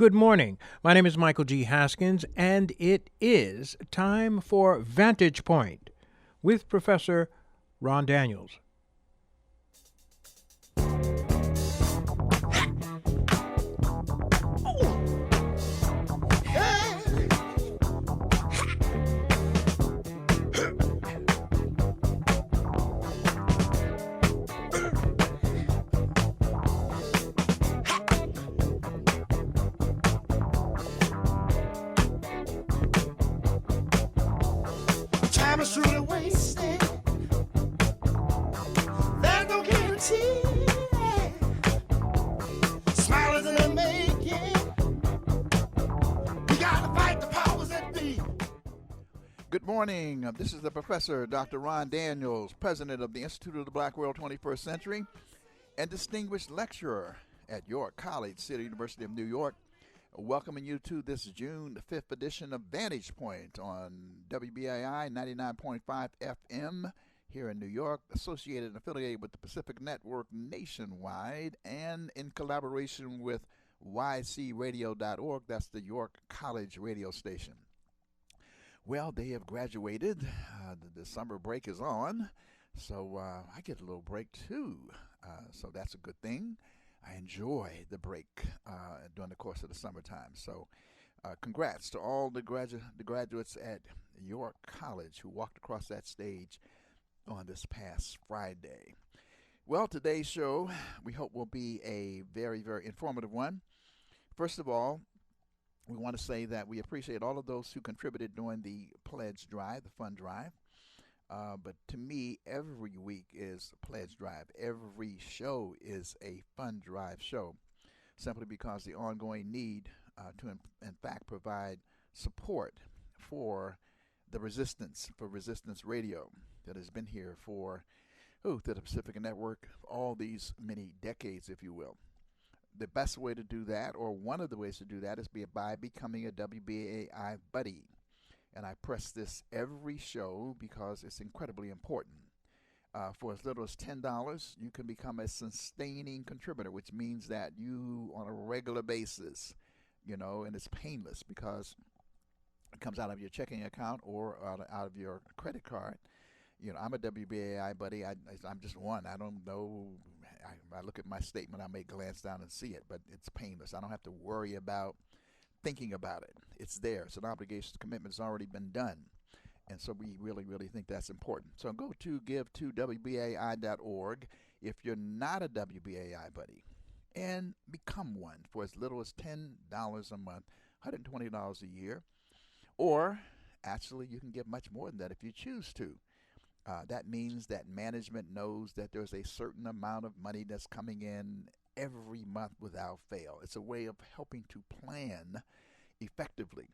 Good morning. My name is Michael G. Haskins, and it is time for Vantage Point with Professor Ron Daniels. Good morning. This is the Professor, Dr. Ron Daniels, President of the Institute of the Black World 21st Century and Distinguished Lecturer at York College, City University of New York, welcoming you to this June 5th edition of Vantage Point on WBAI 99.5 FM here in New York, associated and affiliated with the Pacific Network nationwide and in collaboration with ycradio.org. That's the York College radio station. Well, they have graduated. The summer break is on, so I get a little break too. So that's a good thing. I enjoy the break during the course of the summertime. So congrats to all the graduates at York College who walked across that stage on this past Friday. Well, today's show we hope will be a very, very informative one. First of all, we want to say that we appreciate all of those who contributed during the pledge drive, the fund drive. But to me, every week is a pledge drive. Every show is a fund drive show, simply because the ongoing need to, in fact, provide support for the resistance, for Resistance Radio that has been here for the Pacifica Network, all these many decades, if you will. The best way to do that, or one of the ways to do that, is by becoming a WBAI buddy. And I press this every show because it's incredibly important. For as little as $10, you can become a sustaining contributor, which means that you, on a regular basis, and it's painless because it comes out of your checking account or out of your credit card. I'm a WBAI buddy. I'm just one. I don't know. I look at my statement, I may glance down and see it, but it's painless. I don't have to worry about thinking about it. It's there. It's an obligation. Commitment has already been done. And so we really, really think that's important. So go to give2wbai.org if you're not a WBAI buddy, and become one for as little as $10 a month, $120 a year. Or actually, you can give much more than that if you choose to. That means that management knows that there's a certain amount of money that's coming in every month without fail. It's a way of helping to plan effectively.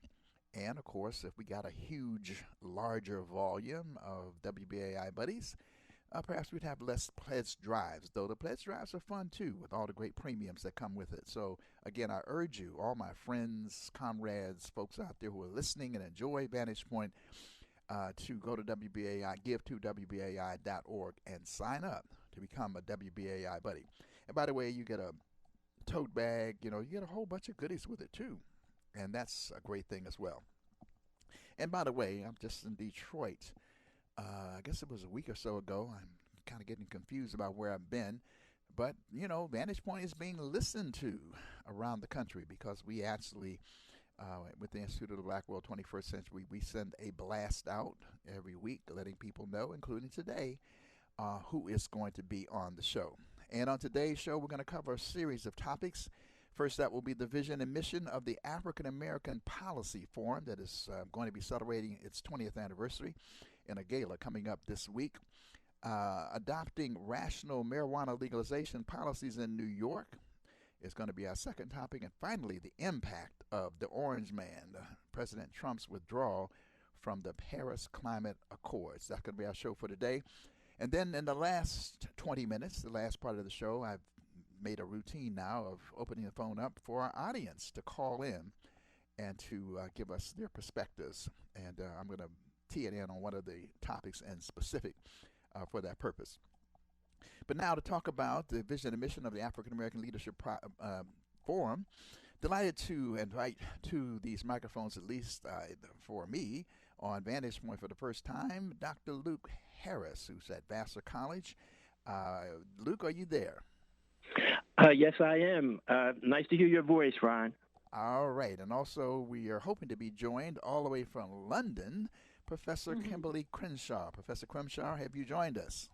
And, of course, if we got a huge, larger volume of WBAI buddies, perhaps we'd have less pledge drives, though the pledge drives are fun, too, with all the great premiums that come with it. So, again, I urge you, all my friends, comrades, folks out there who are listening and enjoy Vantage Point, to go to WBAI, give2wbai.org, and sign up to become a WBAI buddy. And by the way, you get a tote bag, you get a whole bunch of goodies with it too. And that's a great thing as well. And by the way, I'm just in Detroit. I guess it was a week or so ago. I'm kind of getting confused about where I've been. But, Vantage Point is being listened to around the country because we actually, with the Institute of the Black World 21st Century, we send a blast out every week letting people know, including today, who is going to be on the show. And on today's show, we're going to cover a series of topics. First, that will be the vision and mission of the African American Policy Forum that is going to be celebrating its 20th anniversary in a gala coming up this week. Adopting rational marijuana legalization policies in New York is going to be our second topic. And finally, the impact of the Orange Man, President Trump's withdrawal from the Paris Climate Accords. That's going to be our show for today. And then in the last 20 minutes, the last part of the show, I've made a routine now of opening the phone up for our audience to call in and to give us their perspectives. And I'm going to tee it in on one of the topics in specific for that purpose. But now to talk about the vision and mission of the African American Leadership Forum, Delighted to invite to these microphones, at least for me, on Vantage Point for the first time, Dr. Luke Harris, who's at Vassar College. Luke, are you there? Yes, I am. Nice to hear your voice, Ron. All right. And also, we are hoping to be joined all the way from London, Professor Kimberle Crenshaw. Professor Crenshaw, have you joined us?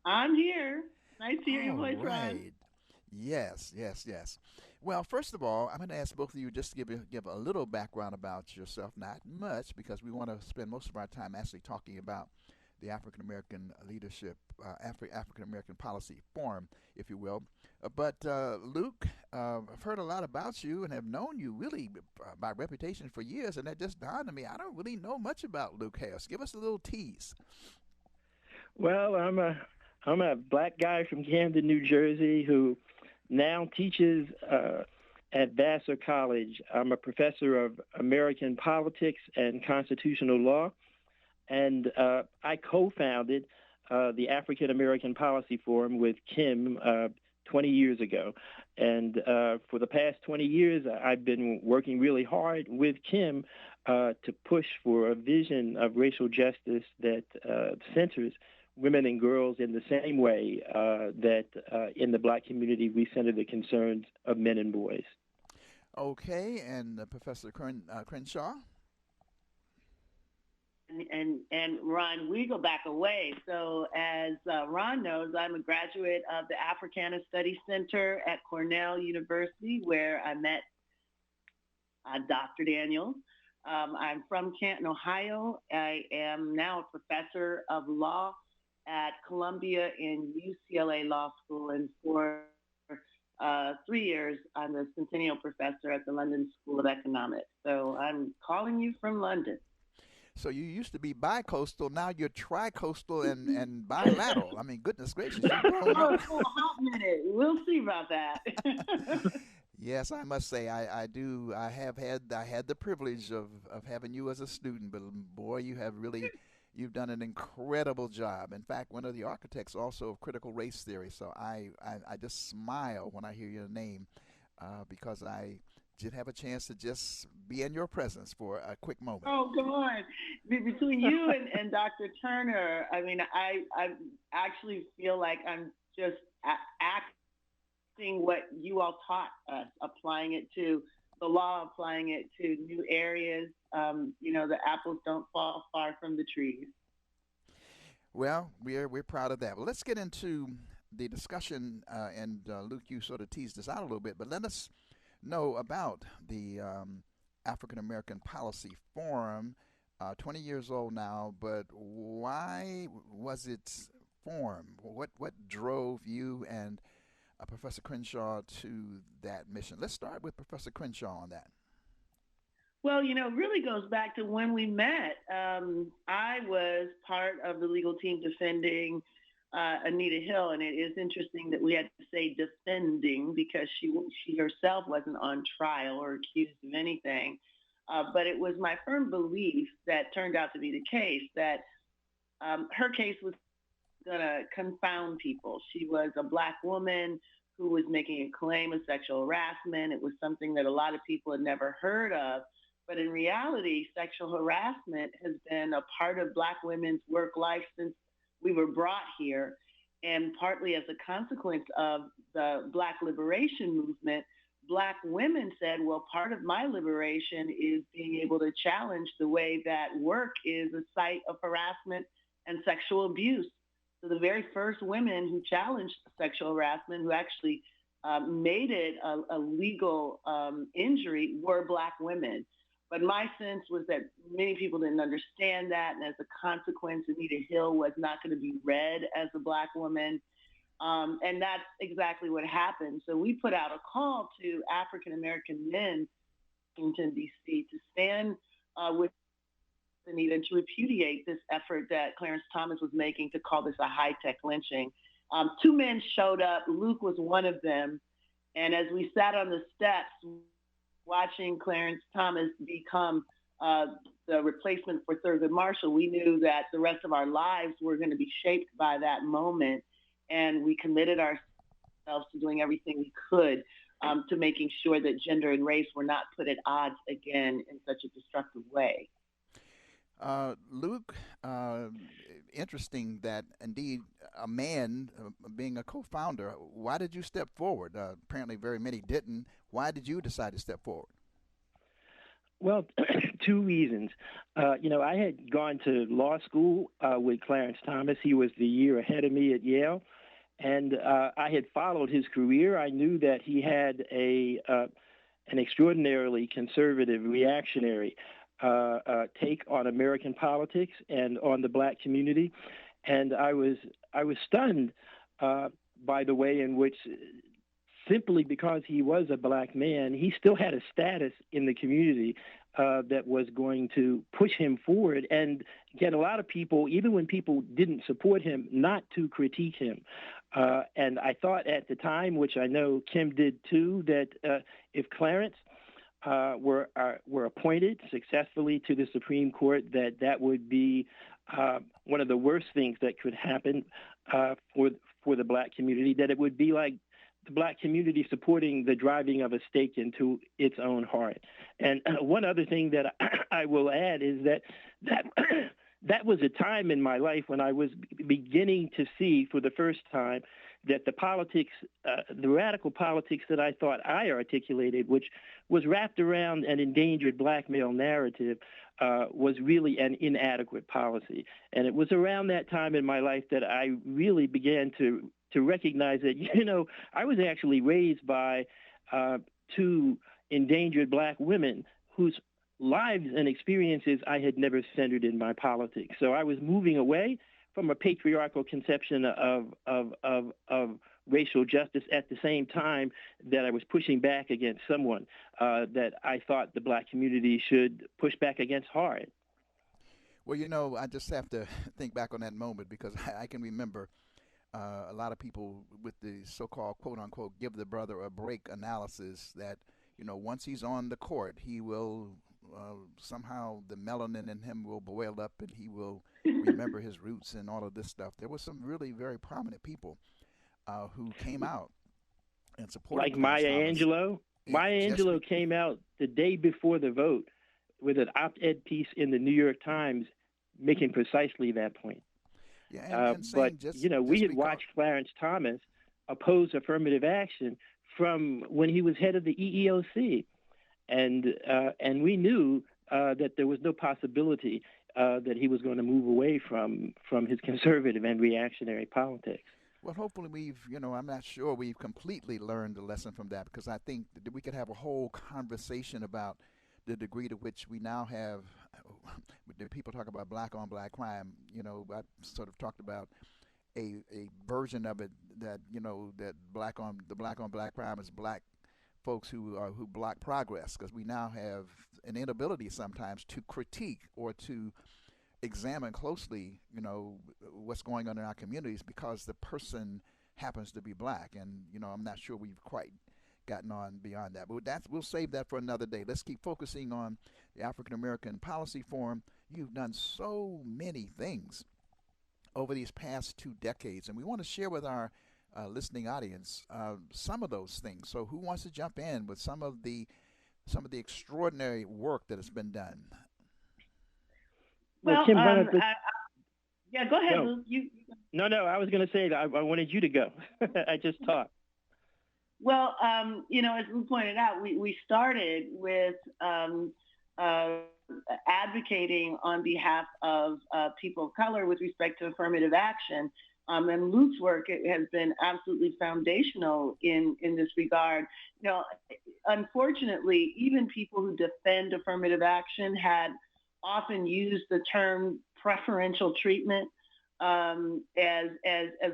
I'm here. Nice to hear your voice, Ron. Yes. Well, first of all, I'm going to ask both of you just to give a little background about yourself, not much, because we want to spend most of our time actually talking about the African American Leadership, African American Policy Forum, if you will. But Luke, I've heard a lot about you and have known you really by reputation for years, and that just dawned on me. I don't really know much about Luke Harris. Give us a little tease. Well, I'm a black guy from Camden, New Jersey, who now teaches at Vassar College. I'm a professor of American politics and constitutional law, and I co-founded the African American Policy Forum with Kim 20 years ago. And for the past 20 years, I've been working really hard with Kim to push for a vision of racial justice that centers women and girls in the same way that in the black community we center the concerns of men and boys. Okay, and Professor Crenshaw? And Ron, we go back a way. So as Ron knows, I'm a graduate of the Africana Studies Center at Cornell University, where I met Dr. Daniels. I'm from Canton, Ohio. I am now a professor of law at Columbia and UCLA Law School, and for 3 years, I'm a Centennial Professor at the London School of Economics. So I'm calling you from London. So you used to be bi-coastal, now you're tri-coastal and bilateral. I mean, goodness gracious. For a hot minute. We'll see about that. Yes, I must say I have had the privilege of having you as a student, but boy, you've done an incredible job. In fact, one of the architects also of critical race theory. So I just smile when I hear your name because I did have a chance to just be in your presence for a quick moment. Oh, come on. Between you and Dr. Turner, I mean, I actually feel like I'm just acting what you all taught us, applying it to the law, applying it to new areas. The apples don't fall far from the trees. Well, we're proud of that. Well, let's get into the discussion, and Luke, you sort of teased this out a little bit, but let us know about the African American Policy Forum, 20 years old now, but why was it formed? What drove you and Professor Crenshaw to that mission? Let's start with Professor Crenshaw on that. Well, it really goes back to when we met. I was part of the legal team defending Anita Hill, and it is interesting that we had to say defending because she herself wasn't on trial or accused of anything. But it was my firm belief that turned out to be the case, that her case was going to confound people. She was a black woman who was making a claim of sexual harassment. It was something that a lot of people had never heard of. But in reality, sexual harassment has been a part of black women's work life since we were brought here. And partly as a consequence of the Black liberation movement, black women said, well, part of my liberation is being able to challenge the way that work is a site of harassment and sexual abuse. So the very first women who challenged sexual harassment, who actually made it a legal injury, were black women. But my sense was that many people didn't understand that, and as a consequence, Anita Hill was not going to be read as a black woman. And that's exactly what happened. So we put out a call to African-American men in Washington, D.C. to stand with Anita and to repudiate this effort that Clarence Thomas was making to call this a high-tech lynching. Two men showed up. Luke was one of them. And as we sat on the steps watching Clarence Thomas become the replacement for Thurgood Marshall, we knew that the rest of our lives were going to be shaped by that moment. And we committed ourselves to doing everything we could to making sure that gender and race were not put at odds again in such a destructive way. Luke, interesting that indeed a man being a co-founder. Why did you step forward? Apparently very many didn't. Why did you decide to step forward? Well, two reasons. I had gone to law school with Clarence Thomas. He was the year ahead of me at Yale. And I had followed his career. I knew that he had an extraordinarily conservative, reactionary take on American politics and on the black community. And I was stunned by the way in which, simply because he was a black man, he still had a status in the community that was going to push him forward and get a lot of people, even when people didn't support him, not to critique him. And I thought at the time, which I know Kim did too, that if Clarence were appointed successfully to the Supreme Court, that would be one of the worst things that could happen for the black community, that it would be like the black community supporting the driving of a stake into its own heart. And one other thing that I will add is that was a time in my life when I was beginning to see for the first time that the politics, the radical politics that I thought I articulated, which was wrapped around an endangered black male narrative, was really an inadequate policy. And it was around that time in my life that I really began to recognize that, I was actually raised by two endangered black women whose lives and experiences I had never centered in my politics. So I was moving away from a patriarchal conception of racial justice at the same time that I was pushing back against someone that I thought the black community should push back against hard. Well, I just have to think back on that moment because I can remember a lot of people with the so-called quote-unquote give the brother a break analysis that, once he's on the court, he will somehow the melanin in him will boil up and he will remember his roots and all of this stuff. There were some really very prominent people who came out and supported. Like Maya Angelou. Maya Angelou came out the day before the vote with an op-ed piece in the New York Times making precisely that point. Yeah, but we had watched Clarence Thomas oppose affirmative action from when he was head of the EEOC, and we knew that there was no possibility that he was going to move away from his conservative and reactionary politics. Well, hopefully I'm not sure we've completely learned the lesson from that, because I think that we could have a whole conversation about the degree to which we now have, people talk about black on black crime, I sort of talked about a version of it that, that black on black crime is black folks who block progress, because we now have an inability sometimes to critique or to examine closely, what's going on in our communities because the person happens to be black. And, I'm not sure we've quite gotten on beyond that. But we'll save that for another day. Let's keep focusing on the African American Policy Forum. You've done so many things over these past 2 decades, and we want to share with our listening audience some of those things. So who wants to jump in with some of the extraordinary work that has been done? Well, Kim, yeah, go ahead, Luke. No, I was going to say that I wanted you to go. I just talked. Well, as Luke pointed out, we started with advocating on behalf of people of color with respect to affirmative action. And Luke's work has been absolutely foundational in this regard. Unfortunately, even people who defend affirmative action had often used the term preferential treatment as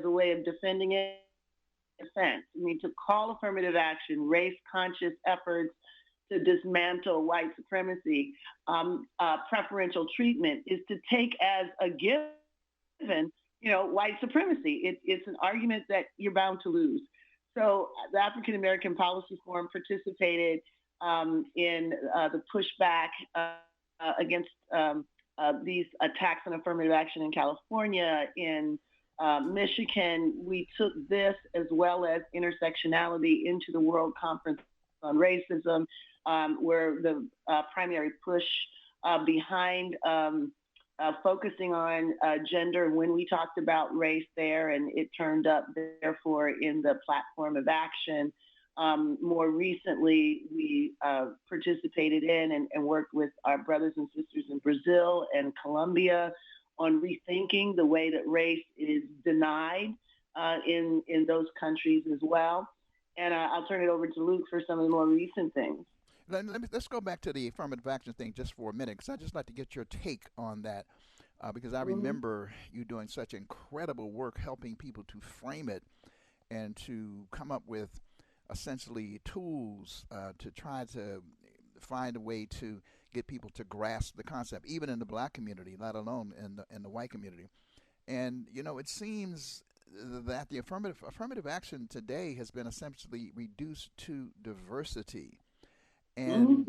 a way of defending it. Defense. To call affirmative action race-conscious efforts to dismantle white supremacy preferential treatment is to take as a given, white supremacy. It's an argument that you're bound to lose. So the African American Policy Forum participated in the pushback against these attacks on affirmative action in California, in Michigan, we took this as well as intersectionality into the World Conference on Racism, where the primary push behind focusing on gender when we talked about race there, and it turned up therefore in the platform of action. More recently, we participated in and worked with our brothers and sisters in Brazil and Colombia on rethinking the way that race is denied in those countries as well. And I'll turn it over to Luke for some of the more recent things. Let's go back to the affirmative action thing just for a minute, because I'd just like to get your take on that, because I remember you doing such incredible work helping people to frame it and to come up with essentially tools to try to find a way to get people to grasp the concept, even in the black community, let alone in the white community. And, it seems that the affirmative action today has been essentially reduced to diversity. And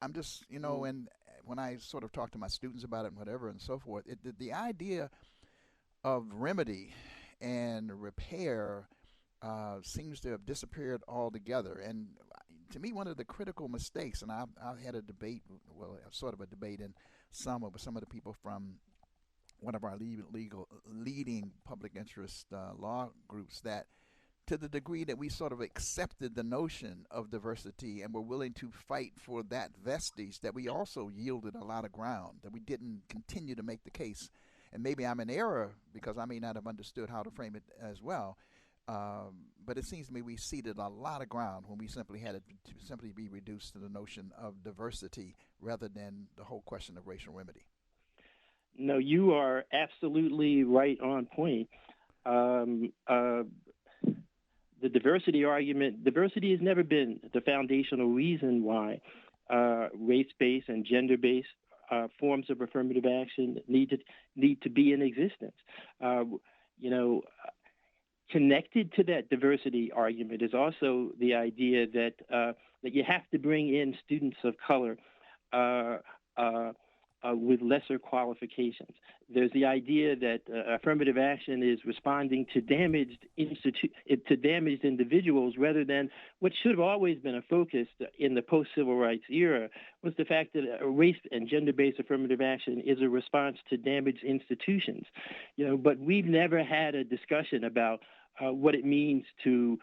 I'm just, and when I sort of talk to my students about it and whatever and so forth, the idea of remedy and repair seems to have disappeared altogether. And to me, one of the critical mistakes, and I've had a debate, sort of a debate with some of the people from one of our leading public interest law groups, that to the degree that we sort of accepted the notion of diversity and were willing to fight for that vestige, that we also yielded a lot of ground, that we didn't continue to make the case. And maybe I'm in error because I may not have understood how to frame it as well. But it seems to me we ceded a lot of ground when we simply had it to simply be reduced to the notion of diversity rather than the whole question of racial remedy. No, you are absolutely right on point. The diversity argument, diversity has never been the foundational reason why race-based and gender-based forms of affirmative action need to be in existence. Connected to that diversity argument is also the idea that you have to bring in students of color with lesser qualifications. There's the idea that affirmative action is responding to damaged individuals rather than what should have always been a focus in the post-civil rights era was the fact that race and gender-based affirmative action is a response to damaged institutions. But we've never had a discussion about what it means to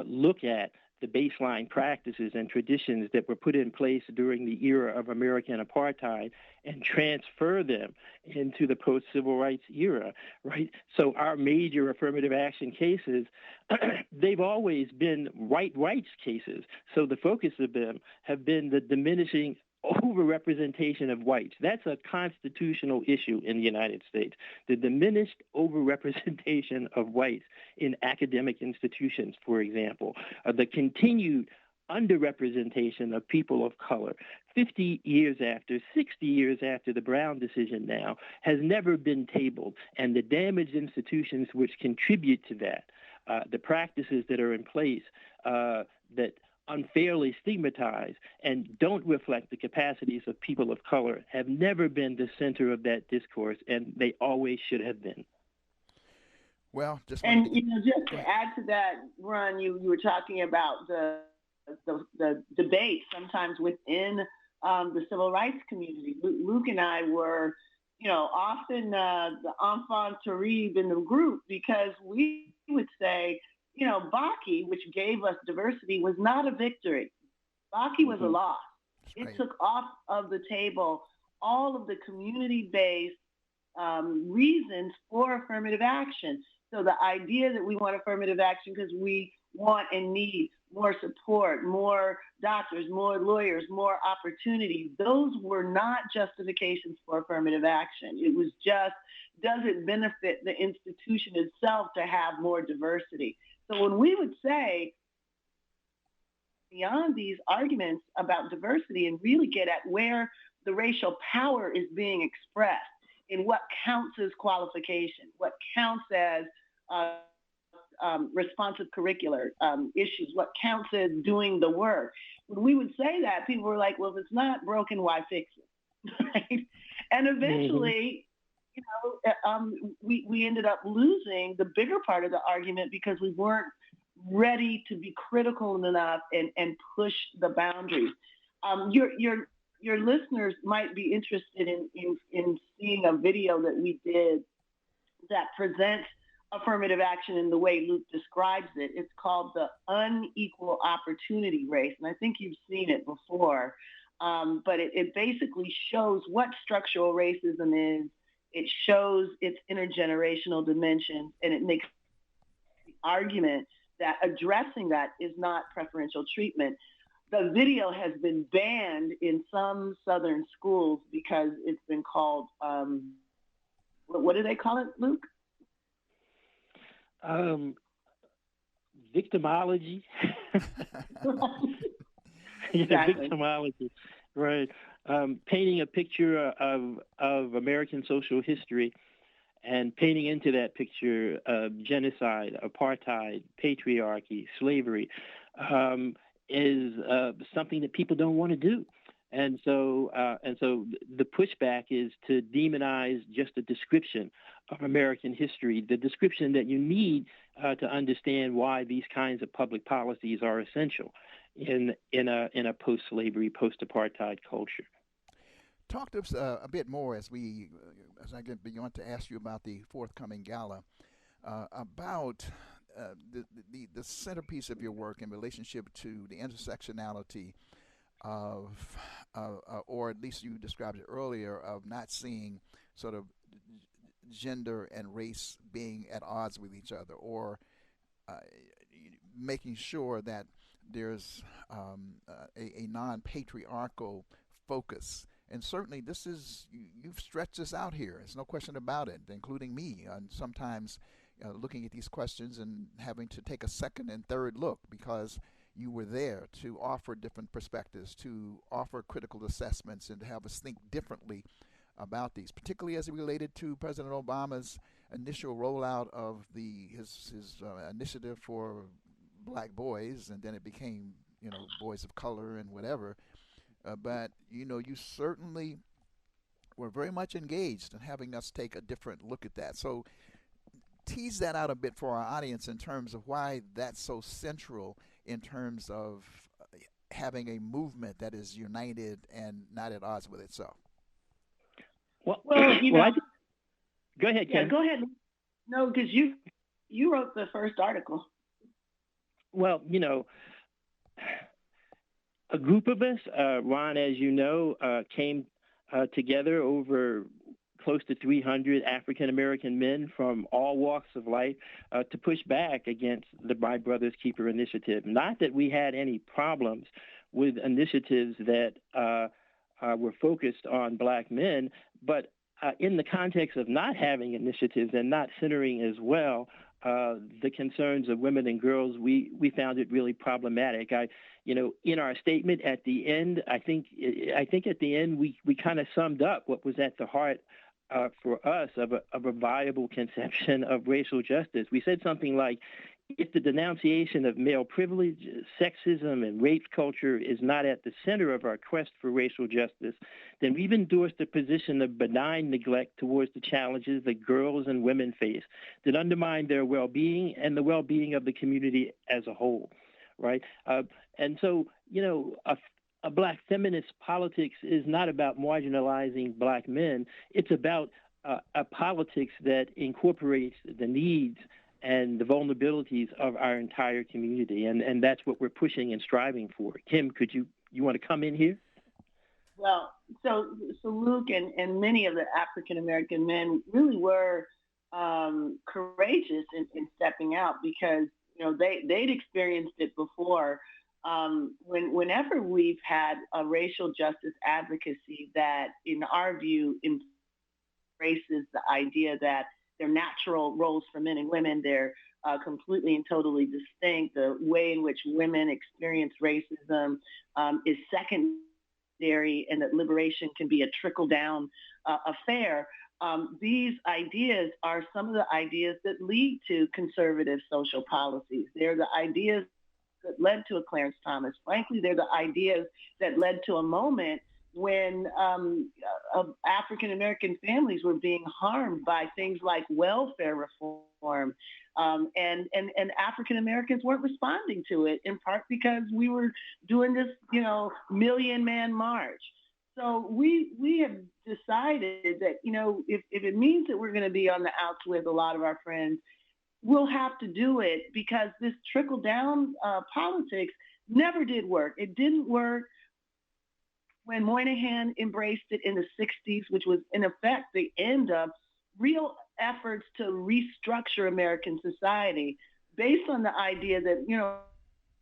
look at the baseline practices and traditions that were put in place during the era of American apartheid and transfer them into the post-civil rights era, right? So our major affirmative action cases, they've always been rights cases. So the focus of them have been the diminishing overrepresentation of whites. That's a constitutional issue in the United States, the diminished overrepresentation of whites in academic institutions, for example, the continued underrepresentation of people of color. 50 years after, 60 years after the Brown decision now has never been tabled, and the damaged institutions which contribute to that, the practices that are in place that unfairly stigmatize and don't reflect the capacities of people of color have never been the center of that discourse, and they always should have been. Well, just to add to that, Ron, you were talking about the debate sometimes within the civil rights community. Luke and I were, often the enfant terrible in the group, because we would say, Bakke, which gave us diversity, was not a victory. Bakke was a loss. It took off of the table all of the community-based reasons for affirmative action. So the idea that we want affirmative action because we want and need more support, more doctors, more lawyers, more opportunity, those were not justifications for affirmative action. It was just, does it benefit the institution itself to have more diversity? So when we would say, beyond these arguments about diversity and really get at where the racial power is being expressed in what counts as qualification, what counts as responsive curricular issues, what counts as doing the work. When we would say that, people were like, well, if it's not broken, why fix it? Right? And eventually, we ended up losing the bigger part of the argument because we weren't ready to be critical enough and push the boundaries. Your listeners might be interested in seeing a video that we did that presents affirmative action in the way Luke describes it. It's called the unequal opportunity race, and I think you've seen it before. But it basically shows what structural racism is. It shows its intergenerational dimensions, and it makes the argument that addressing that is not preferential treatment. The video has been banned in some Southern schools because it's been called, what do they call it, Luke? Victimology. Exactly. Victimology, right. Painting a picture of American social history and painting into that picture genocide, apartheid, patriarchy, slavery is something that people don't want to do. And so the pushback is to demonize just a description of American history, the description that you need to understand why these kinds of public policies are essential in a post-slavery, post-apartheid culture. Talk to us a bit more as I get beyond to ask you about the forthcoming gala, about the centerpiece of your work in relationship to the intersectionality of, or at least you described it earlier, of not seeing sort of gender and race being at odds with each other, or making sure that there's a non-patriarchal focus. And certainly this is, you've stretched this out here. There's no question about it, including me. And sometimes looking at these questions and having to take a second and third look because you were there to offer different perspectives, to offer critical assessments, and to have us think differently about these, particularly as it related to President Obama's initial rollout of his initiative for black boys, and then it became, boys of color and whatever. But, you certainly were very much engaged in having us take a different look at that. So tease that out a bit for our audience in terms of why that's so central in terms of having a movement that is united and not at odds with itself. Well, go ahead, Ken. Yeah, go ahead. No, because you wrote the first article. Well, a group of us, Ron, as you know, came together over close to 300 African-American men from all walks of life to push back against the My Brother's Keeper initiative. Not that we had any problems with initiatives that were focused on black men, but in the context of not having initiatives and not centering as well the concerns of women and girls, we found it really problematic. In our statement at the end, I think at the end we kind of summed up what was at the heart for us of a viable conception of racial justice. We said something like, if the denunciation of male privilege, sexism, and rape culture is not at the center of our quest for racial justice, then we've endorsed a position of benign neglect towards the challenges that girls and women face that undermine their well-being and the well-being of the community as a whole, right? And so, a black feminist politics is not about marginalizing black men. It's about a politics that incorporates the needs and the vulnerabilities of our entire community. And that's what we're pushing and striving for. Kim, could you want to come in here? Well, so Luke and many of the African-American men really were courageous in stepping out because, they'd experienced it before. Whenever we've had a racial justice advocacy that, in our view, embraces the idea that they're natural roles for men and women, they're completely and totally distinct. The way in which women experience racism is secondary, and that liberation can be a trickle-down affair. These ideas are some of the ideas that lead to conservative social policies. They're the ideas that led to a Clarence Thomas. Frankly, they're the ideas that led to a moment when African American families were being harmed by things like welfare reform, and African Americans weren't responding to it, in part because we were doing this, Million Man March. So we have decided that, if it means that we're going to be on the outs with a lot of our friends, we'll have to do it, because this trickle down politics never did work. It didn't work when Moynihan embraced it in the 60s, which was in effect the end of real efforts to restructure American society based on the idea that,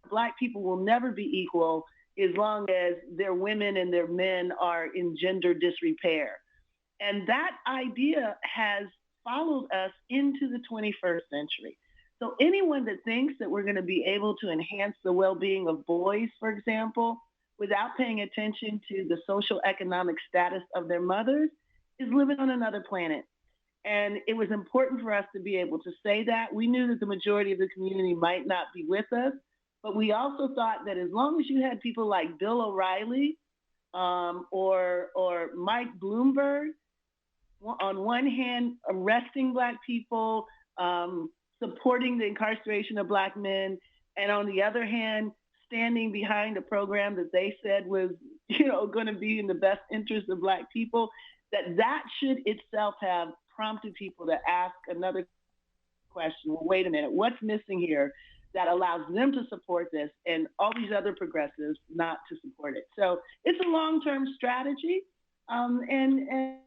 Black people will never be equal as long as their women and their men are in gender disrepair. And that idea has followed us into the 21st century. So anyone that thinks that we're going to be able to enhance the well-being of boys, for example, without paying attention to the social economic status of their mothers, is living on another planet. And it was important for us to be able to say that. We knew that the majority of the community might not be with us, but we also thought that as long as you had people like Bill O'Reilly or Mike Bloomberg, on one hand, arresting Black people, supporting the incarceration of Black men, and on the other hand, standing behind a program that they said was, going to be in the best interest of Black people, that should itself have prompted people to ask another question. Well, wait a minute, what's missing here that allows them to support this and all these other progressives not to support it? So it's a long-term strategy, and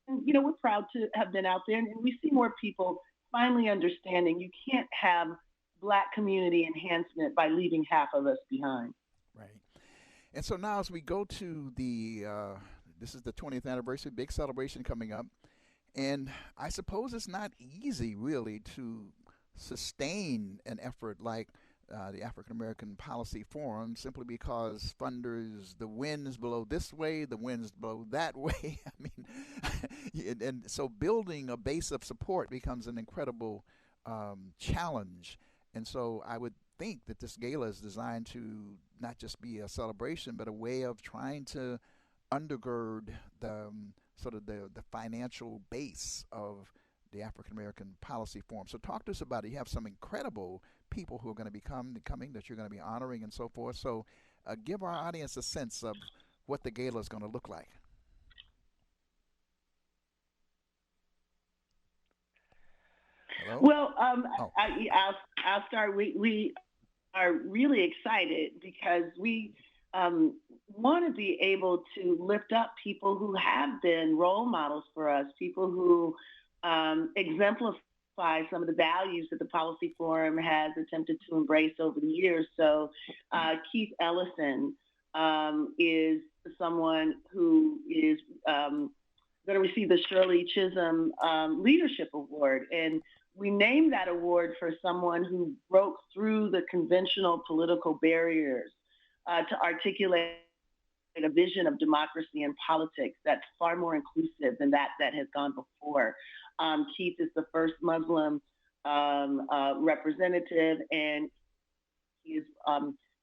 we're proud to have been out there, and we see more people finally understanding you can't have Black community enhancement by leaving half of us behind. Right. And so now as we go to this is the 20th anniversary, big celebration coming up, and I suppose it's not easy really to sustain an effort like the African American Policy Forum, simply because funders, the winds blow this way, the winds blow that way. I mean, and so building a base of support becomes an incredible challenge. And so I would think that this gala is designed to not just be a celebration, but a way of trying to undergird the sort of the financial base of the African American Policy Forum. So talk to us about it. You have some incredible people who are going to be coming that you're going to be honoring and so forth. So give our audience a sense of what the gala is going to look like. Hello? Well, I'll start. We are really excited because we want to be able to lift up people who have been role models for us, people who exemplify some of the values that the Policy Forum has attempted to embrace over the years. So Keith Ellison is someone who is going to receive the Shirley Chisholm Leadership Award. And we named that award for someone who broke through the conventional political barriers to articulate a vision of democracy and politics that's far more inclusive than that has gone before. Keith is the first Muslim representative, and he is,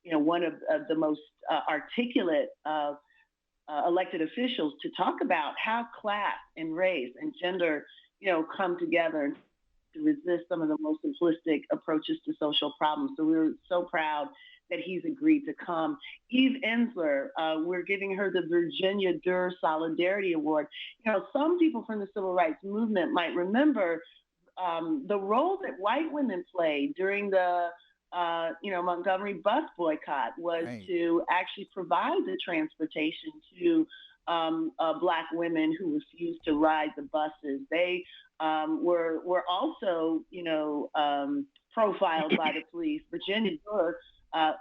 one of the most articulate elected officials to talk about how class and race and gender, come together to resist some of the most simplistic approaches to social problems. So we're so proud that he's agreed to come. Eve Ensler, we're giving her the Virginia Durr Solidarity Award. Some people from the civil rights movement might remember the role that white women played during the Montgomery bus boycott was right. To actually provide the transportation to Black women who refused to ride the buses. They were also, profiled by the police. Virginia Durr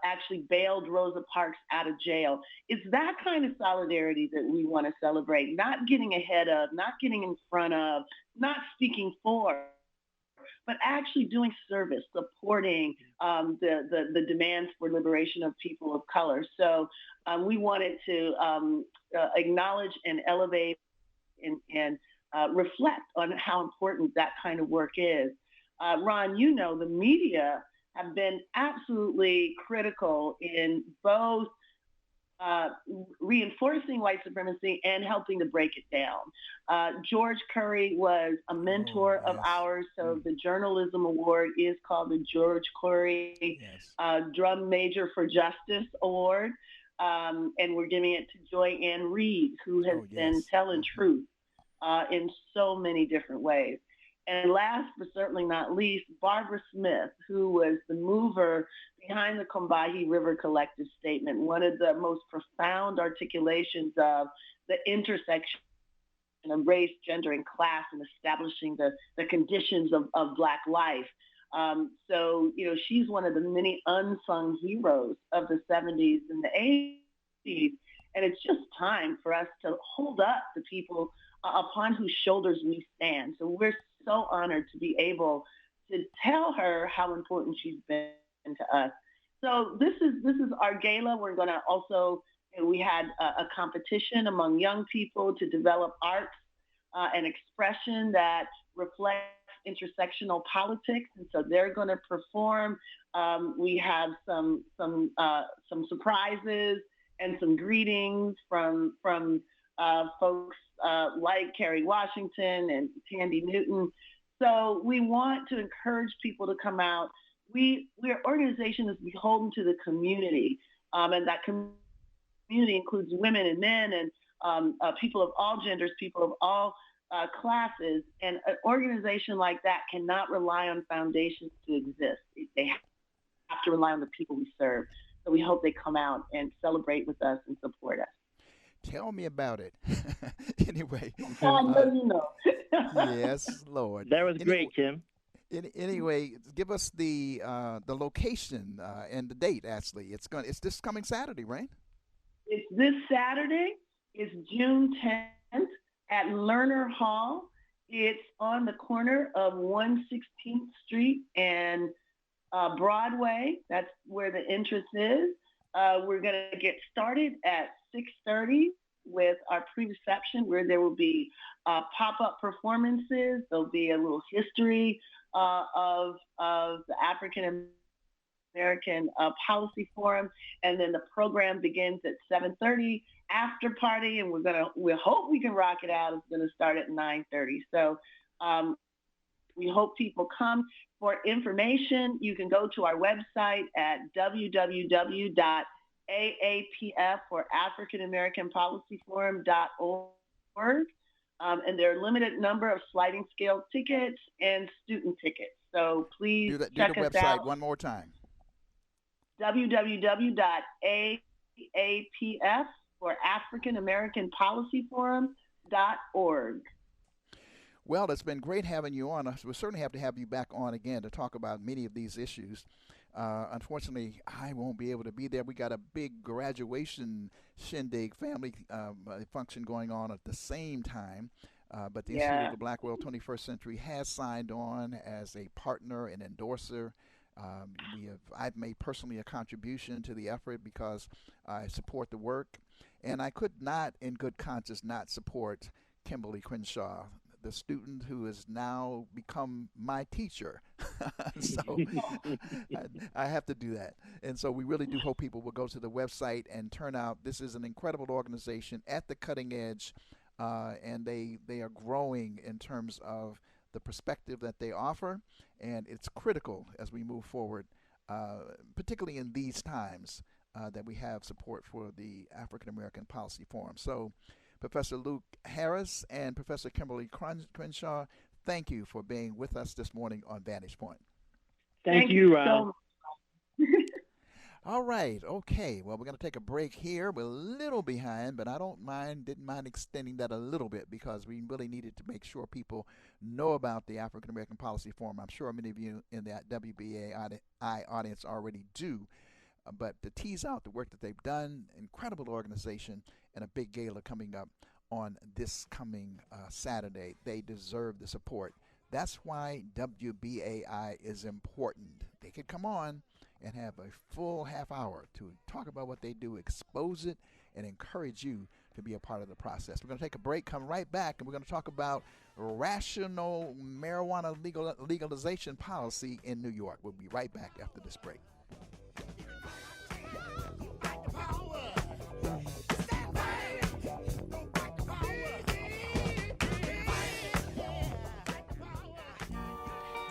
actually bailed Rosa Parks out of jail. It's that kind of solidarity that we want to celebrate, not getting ahead of, not getting in front of, not speaking for, but actually doing service, supporting the demands for liberation of people of color. So we wanted to acknowledge and elevate and reflect on how important that kind of work is. Ron, the media have been absolutely critical in both reinforcing white supremacy and helping to break it down. George Curry was a mentor of ours, so the Journalism Award is called the George Curry Drum Major for Justice Award, and we're giving it to Joy Ann Reed, who has been telling truth in so many different ways. And last but certainly not least, Barbara Smith, who was the mover behind the Combahee River Collective Statement, one of the most profound articulations of the intersection of race, gender, and class in establishing the conditions of Black life. So, she's one of the many unsung heroes of the 70s and the 80s. And it's just time for us to hold up the people upon whose shoulders we stand. So we're so honored to be able to tell her how important she's been to us. So this is our gala. We're going to also, we had a competition among young people to develop arts and expression that reflects intersectional politics, and so they're going to perform. We have some surprises and some greetings from folks like Kerry Washington and Tandy Newton. So we want to encourage people to come out. Our organization is beholden to the community, and that community includes women and men and people of all genders, people of all classes. And an organization like that cannot rely on foundations to exist. They have to rely on the people we serve. So we hope they come out and celebrate with us and support us. Tell me about it. Anyway. Yes, Lord. That was great, Kim. Anyway, give us the location and the date. Actually, it's this coming Saturday, right? It's this Saturday. It's June 10th at Lerner Hall. It's on the corner of 116th Street and Broadway. That's where the entrance is. We're going to get started at 6:30 with our pre-reception, where there will be pop-up performances. There'll be a little history of the African American Policy Forum, and then the program begins at 7:30 after party, and we hope we can rock it out. It's going to start at 9:30. So we hope people come. For information, you can go to our website at www.AAPF for African American Policy Forum.org. And there are a limited number of sliding scale tickets and student tickets. So please check us out. Do the website one more time. www.AAPF for African American Policy Forum.org. Well, it's been great having you on. We'll certainly have to have you back on again to talk about many of these issues. Unfortunately, I won't be able to be there. We got a big graduation shindig family function going on at the same time. But the Institute of the Black World 21st Century has signed on as a partner and endorser. I've made personally a contribution to the effort because I support the work. And I could not, in good conscience, not support Kimberle Crenshaw, the student who has now become my teacher. So I have to do that. And so we really do hope people will go to the website and turn out. This is an incredible organization at the cutting edge, and they are growing in terms of the perspective that they offer, and it's critical as we move forward, particularly in these times, that we have support for the African American Policy Forum. So Professor Luke Harris and Professor Kimberle Crenshaw, thank you for being with us this morning on Vantage Point. Thank you, Ron. All right, okay. Well, we're going to take a break here. We're a little behind, but I didn't mind extending that a little bit because we really needed to make sure people know about the African American Policy Forum. I'm sure many of you in the WBAI audience already do. But to tease out the work that they've done, incredible organization, and a big gala coming up on this coming Saturday. They deserve the support. That's why WBAI is important. They could come on and have a full half hour to talk about what they do, expose it, and encourage you to be a part of the process. We're going to take a break, come right back, and we're going to talk about rational marijuana legalization policy in New York. We'll be right back after this break.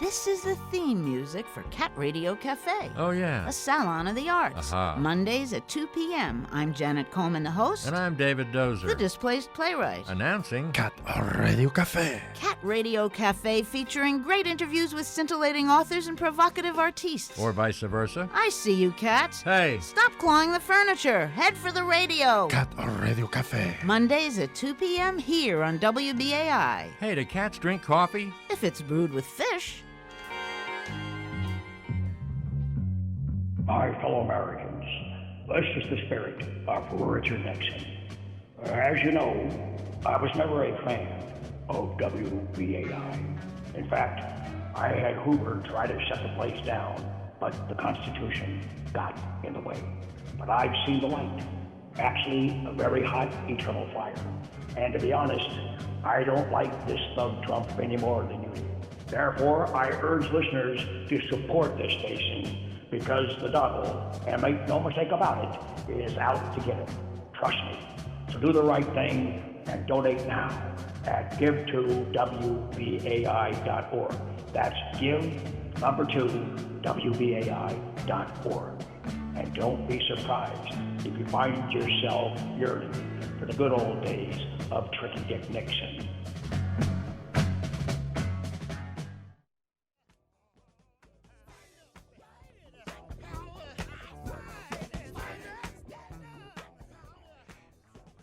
This is the theme music for Cat Radio Cafe. Oh, yeah. A salon of the arts. Aha. Mondays at 2 p.m. I'm Janet Coleman, the host. And I'm David Dozer, the displaced playwright. announcing Cat Radio Cafe. Cat Radio Cafe, featuring great interviews with scintillating authors and provocative artistes. or vice versa. I see you, cats. Hey, Stop clawing the furniture. Head for the radio. Cat Radio Cafe. Mondays at 2 p.m. here on WBAI. hey, do cats drink coffee? If it's brewed with fish. My fellow Americans, this is the spirit of Richard Nixon. As you know, I was never a fan of WBAI. In fact, I had Hoover try to shut the place down, but the Constitution got in the way. But I've seen the light, actually a very hot eternal fire. And to be honest, I don't like this thug Trump any more than you do. Therefore, I urge listeners to support this station, because the devil, and make no mistake about it, is out to get it. Trust me. So do the right thing and donate now at give2wbai.org. That's give2wbai.org. And don't be surprised if you find yourself yearning for the good old days of Tricky Dick Nixon.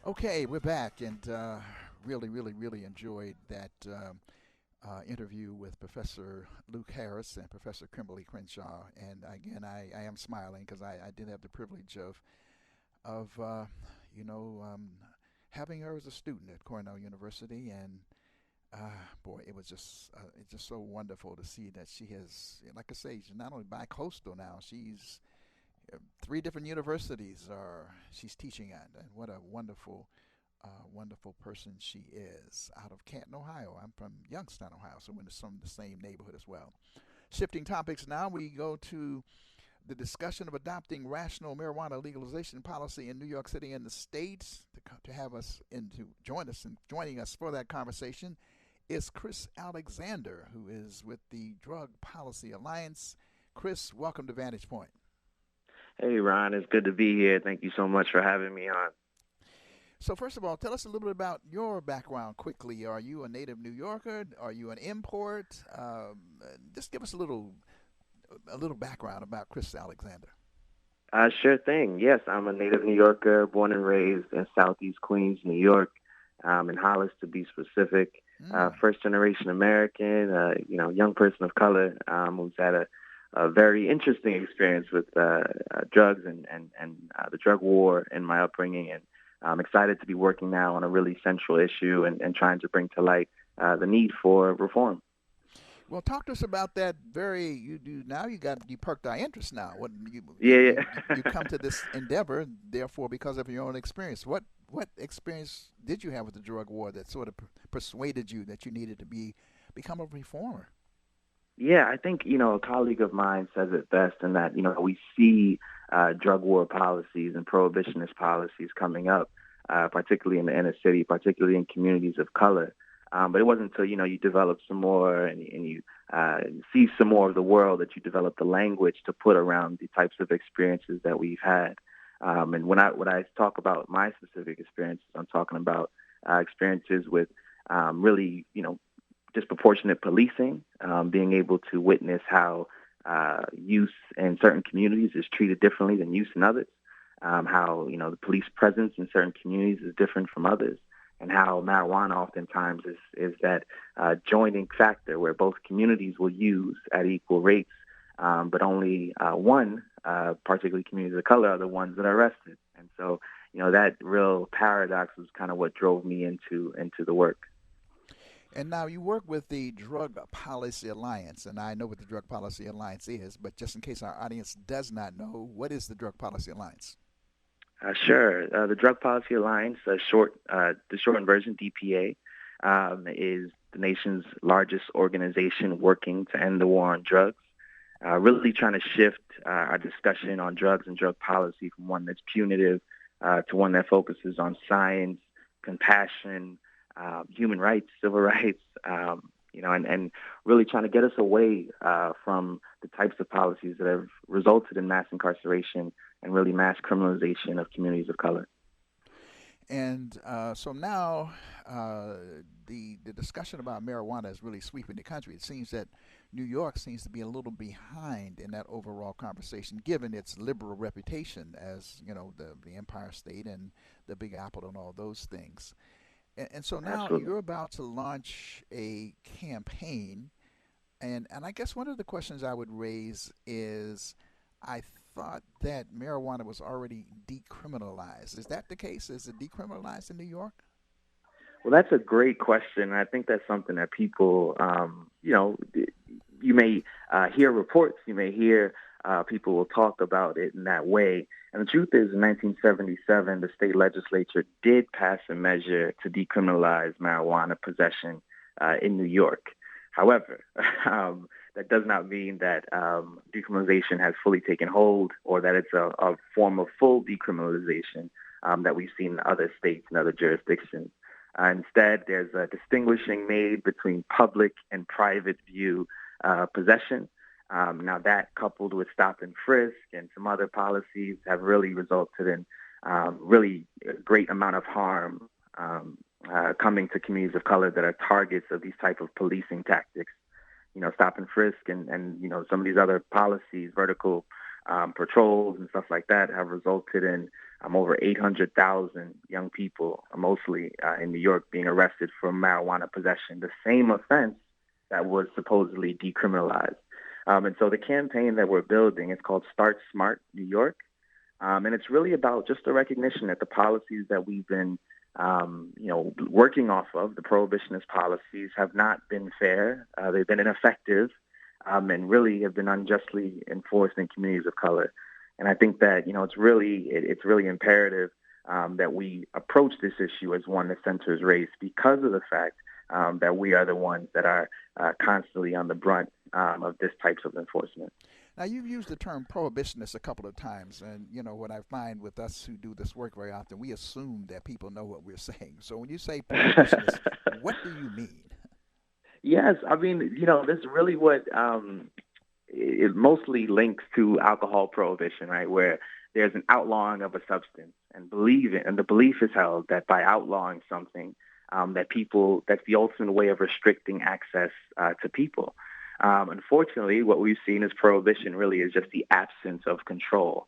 Okay, we're back, and really enjoyed that interview with Professor Luke Harris and Professor Kimberle Crenshaw. And again, I am smiling because I did have the privilege of having her as a student at Cornell University, and boy, it was just it's just so wonderful to see that she has, like I say, she's not only bi-coastal now, she's 3 different universities she's teaching at, and what a wonderful person she is. Out of Canton, Ohio. I'm from Youngstown, Ohio, so we're in the same neighborhood as well. Shifting topics now, we go to the discussion of adopting rational marijuana legalization policy in New York City and the states. To have us joining us for that conversation is Chris Alexander, who is with the Drug Policy Alliance. Chris, welcome to Vantage Point. Hey, Ron, it's good to be here. Thank you so much for having me on. So first of all, tell us a little bit about your background quickly. Are you a native New Yorker? Are you an import? Just give us a little background about Chris Alexander. Sure thing. Yes, I'm a native New Yorker, born and raised in Southeast Queens, New York, in Hollis to be specific. First generation American, young person of color who's had a very interesting experience with drugs and the drug war in my upbringing, and I'm excited to be working now on a really central issue and trying to bring to light the need for reform. Well, talk to us about that. You perked our interest now. You come to this endeavor, therefore, because of your own experience. What experience did you have with the drug war that sort of persuaded you that you needed to become a reformer? Yeah, I think, a colleague of mine says it best in that, we see drug war policies and prohibitionist policies coming up, particularly in the inner city, particularly in communities of color. But it wasn't until, you develop some more and you see some more of the world that you develop the language to put around the types of experiences that we've had. And when I talk about my specific experiences, I'm talking about experiences with really, disproportionate policing, being able to witness how youth in certain communities is treated differently than youth in others, how, the police presence in certain communities is different from others, and how marijuana oftentimes is that joining factor where both communities will use at equal rates, but only one, particularly communities of color, are the ones that are arrested. And so, that real paradox was kind of what drove me into the work. And now you work with the Drug Policy Alliance, and I know what the Drug Policy Alliance is, but just in case our audience does not know, what is the Drug Policy Alliance? Sure. The Drug Policy Alliance, the shortened version, DPA, is the nation's largest organization working to end the war on drugs, really trying to shift our discussion on drugs and drug policy from one that's punitive to one that focuses on science, compassion, human rights, civil rights, and really trying to get us away from the types of policies that have resulted in mass incarceration and really mass criminalization of communities of color. And so now the discussion about marijuana is really sweeping the country. It seems that New York seems to be a little behind in that overall conversation, given its liberal reputation as, the Empire State and the Big Apple and all those things. And so now Absolutely. You're about to launch a campaign. And I guess one of the questions I would raise is, I thought that marijuana was already decriminalized. Is that the case? Is it decriminalized in New York? Well, that's a great question. I think that's something that people, you may hear reports, you may hear people will talk about it in that way. And the truth is, in 1977, the state legislature did pass a measure to decriminalize marijuana possession in New York. However, that does not mean that decriminalization has fully taken hold or that it's a form of full decriminalization that we've seen in other states and other jurisdictions. Instead, there's a distinguishing made between public and private view possession. Now that, coupled with stop and frisk and some other policies, have really resulted in really a great amount of harm coming to communities of color that are targets of these type of policing tactics. Stop and frisk and some of these other policies, vertical patrols and stuff like that, have resulted in over 800,000 young people, mostly in New York, being arrested for marijuana possession, the same offense that was supposedly decriminalized. And so the campaign that we're building is called Start Smart New York. And it's really about just the recognition that the policies that we've been working off of, the prohibitionist policies, have not been fair. They've been ineffective and really have been unjustly enforced in communities of color. And I think that, it's really imperative that we approach this issue as one that centers race, because of the fact that we are the ones that are constantly on the brunt of this types of enforcement. Now, you've used the term prohibitionist a couple of times, and, what I find with us who do this work very often, we assume that people know what we're saying. So when you say prohibitionist, what do you mean? Yes, I mean, this is really what it mostly links to alcohol prohibition, right, where there's an outlawing of a substance and the belief is held that by outlawing something, that's the ultimate way of restricting access to people. Unfortunately, what we've seen as prohibition really is just the absence of control.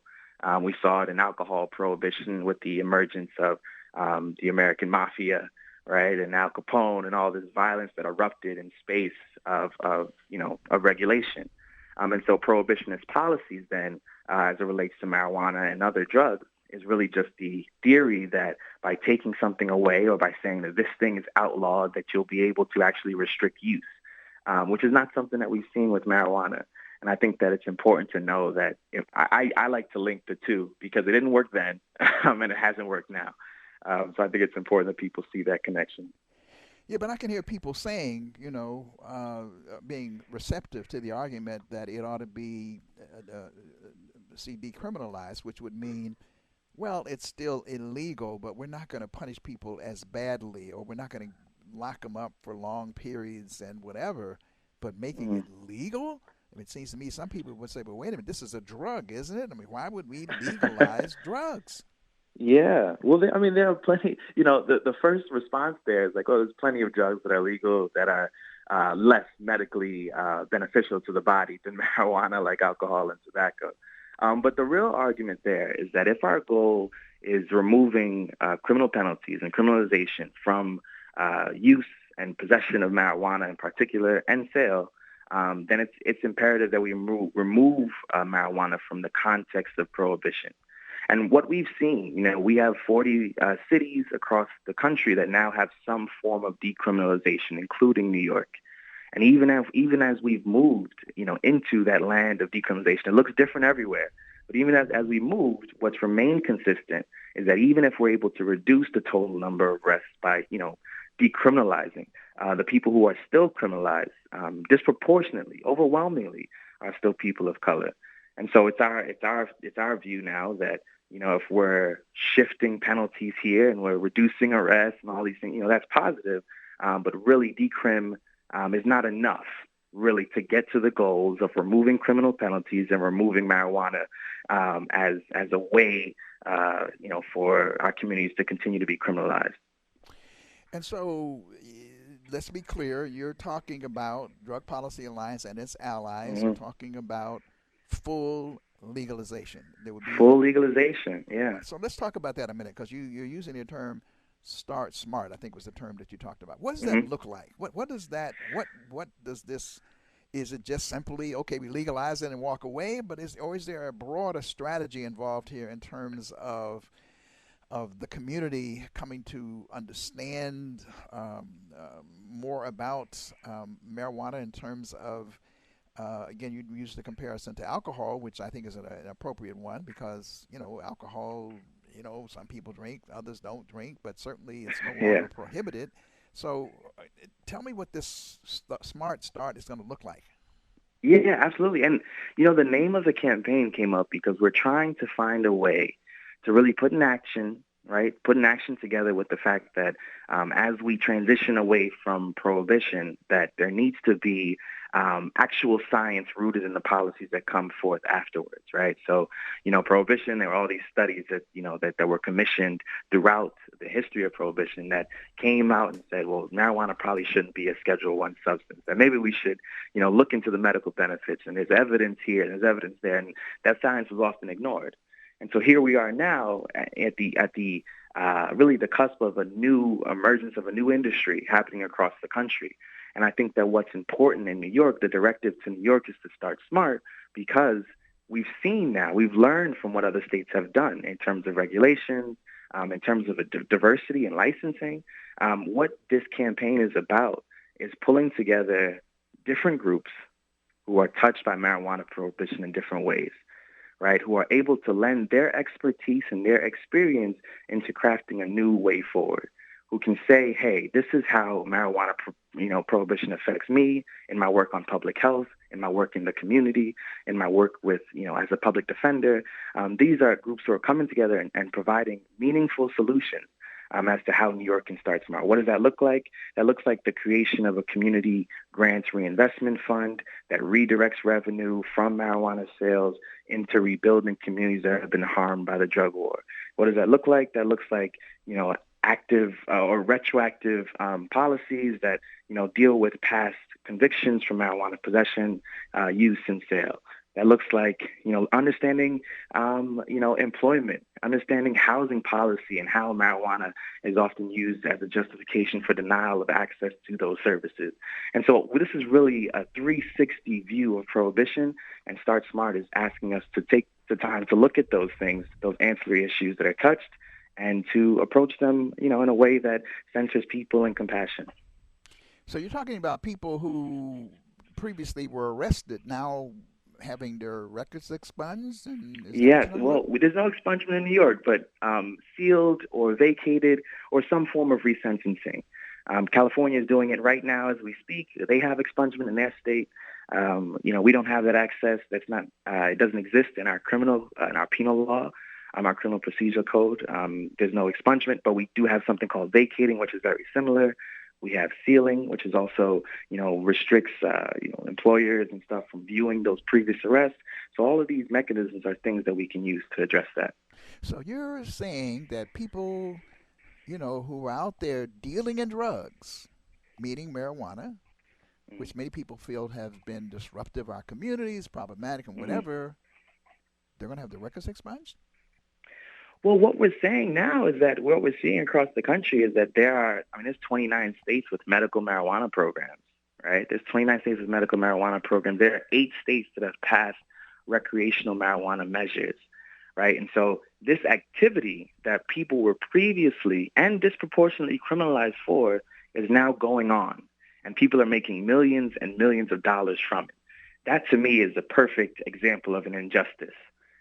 We saw it in alcohol prohibition with the emergence of the American mafia, right, and Al Capone and all this violence that erupted in space of regulation. And so prohibitionist policies then, as it relates to marijuana and other drugs, is really just the theory that by taking something away or by saying that this thing is outlawed, that you'll be able to actually restrict use, which is not something that we've seen with marijuana. And I think that it's important to know that I like to link the two because it didn't work then and it hasn't worked now. So I think it's important that people see that connection. Yeah, but I can hear people saying, being receptive to the argument that it ought to be decriminalized, which would mean, well, it's still illegal, but we're not going to punish people as badly, or we're not going to lock them up for long periods and whatever, but making it legal? I mean, it seems to me some people would say, but wait a minute, this is a drug, isn't it? I mean, why would we legalize drugs? Yeah. Well, there are plenty, the first response there is like, oh, there's plenty of drugs that are legal that are less medically beneficial to the body than marijuana, like alcohol and tobacco. But the real argument there is that if our goal is removing criminal penalties and criminalization from use and possession of marijuana in particular and sale, then it's imperative that we remove marijuana from the context of prohibition. And what we've seen, we have 40 cities across the country that now have some form of decriminalization, including New York. And even as we've moved, into that land of decriminalization, it looks different everywhere. But even as we moved, what's remained consistent is that even if we're able to reduce the total number of arrests by, decriminalizing, the people who are still criminalized disproportionately, overwhelmingly, are still people of color. And so it's our view now that, if we're shifting penalties here and we're reducing arrests and all these things, that's positive. But really decrim is not enough, really, to get to the goals of removing criminal penalties and removing marijuana as a way, for our communities to continue to be criminalized. And so, let's be clear, you're talking about Drug Policy Alliance and its allies. You're talking about full legalization. There would be full legalization, yeah. So let's talk about that a minute, because you're using the term "start smart." I think was the term that you talked about. What does that look like? What does that? What does this? Is it just simply, okay, we legalize it and walk away? But is there a broader strategy involved here in terms of the community coming to understand more about marijuana in terms of, again, you used the comparison to alcohol, which I think is an appropriate one, because, alcohol, some people drink, others don't drink, but certainly it's no longer prohibited. So tell me what this Smart Start is going to look like. Yeah, absolutely. And, the name of the campaign came up because we're trying to find a way to really put in action together with the fact that as we transition away from prohibition, that there needs to be actual science rooted in the policies that come forth afterwards, right? So, prohibition, there were all these studies that, that were commissioned throughout the history of prohibition that came out and said, well, marijuana probably shouldn't be a Schedule I substance, that maybe we should, look into the medical benefits, and there's evidence here and there's evidence there, and that science was often ignored. And so here we are now at the really the cusp of a new emergence of a new industry happening across the country. And I think that what's important in New York, the directive to New York, is to start smart, because we've learned from what other states have done in terms of regulations, in terms of diversity and licensing. What this campaign is about is pulling together different groups who are touched by marijuana prohibition in different ways, right, who are able to lend their expertise and their experience into crafting a new way forward, who can say, hey, this is how marijuana prohibition affects me in my work on public health, in my work in the community, in my work with, as a public defender. These are groups who are coming together and providing meaningful solutions as to how New York can start smart. What does that look like? That looks like the creation of a community grants reinvestment fund that redirects revenue from marijuana sales into rebuilding communities that have been harmed by the drug war. What does that look like? That looks like, active or retroactive policies that, deal with past convictions for marijuana possession, use, and sale. That looks like, understanding, employment, understanding housing policy and how marijuana is often used as a justification for denial of access to those services. And so this is really a 360 view of prohibition, and Start Smart is asking us to take the time to look at those things, those ancillary issues that are touched, and to approach them, in a way that centers people and compassion. So you're talking about people who previously were arrested now having their records expunged? Yes, well, there's no expungement in New York, but sealed or vacated or some form of resentencing. California is doing it right now as we speak. They have expungement in their state. We don't have that access. That's not. It doesn't exist in our penal law, our criminal procedure code. There's no expungement, but we do have something called vacating, which is very similar. We have sealing, which is also, restricts, employers and stuff from viewing those previous arrests. So all of these mechanisms are things that we can use to address that. So you're saying that people, who are out there dealing in drugs, meaning marijuana, which many people feel have been disruptive of our communities, problematic and whatever, they're going to have their records expunged? Well, what we're saying now is that what we're seeing across the country is that there's 29 states with medical marijuana programs, right? There's 29 states with medical marijuana programs. There are 8 states that have passed recreational marijuana measures, right? And so this activity that people were previously and disproportionately criminalized for is now going on, and people are making millions and millions of dollars from it. That, to me, is a perfect example of an injustice.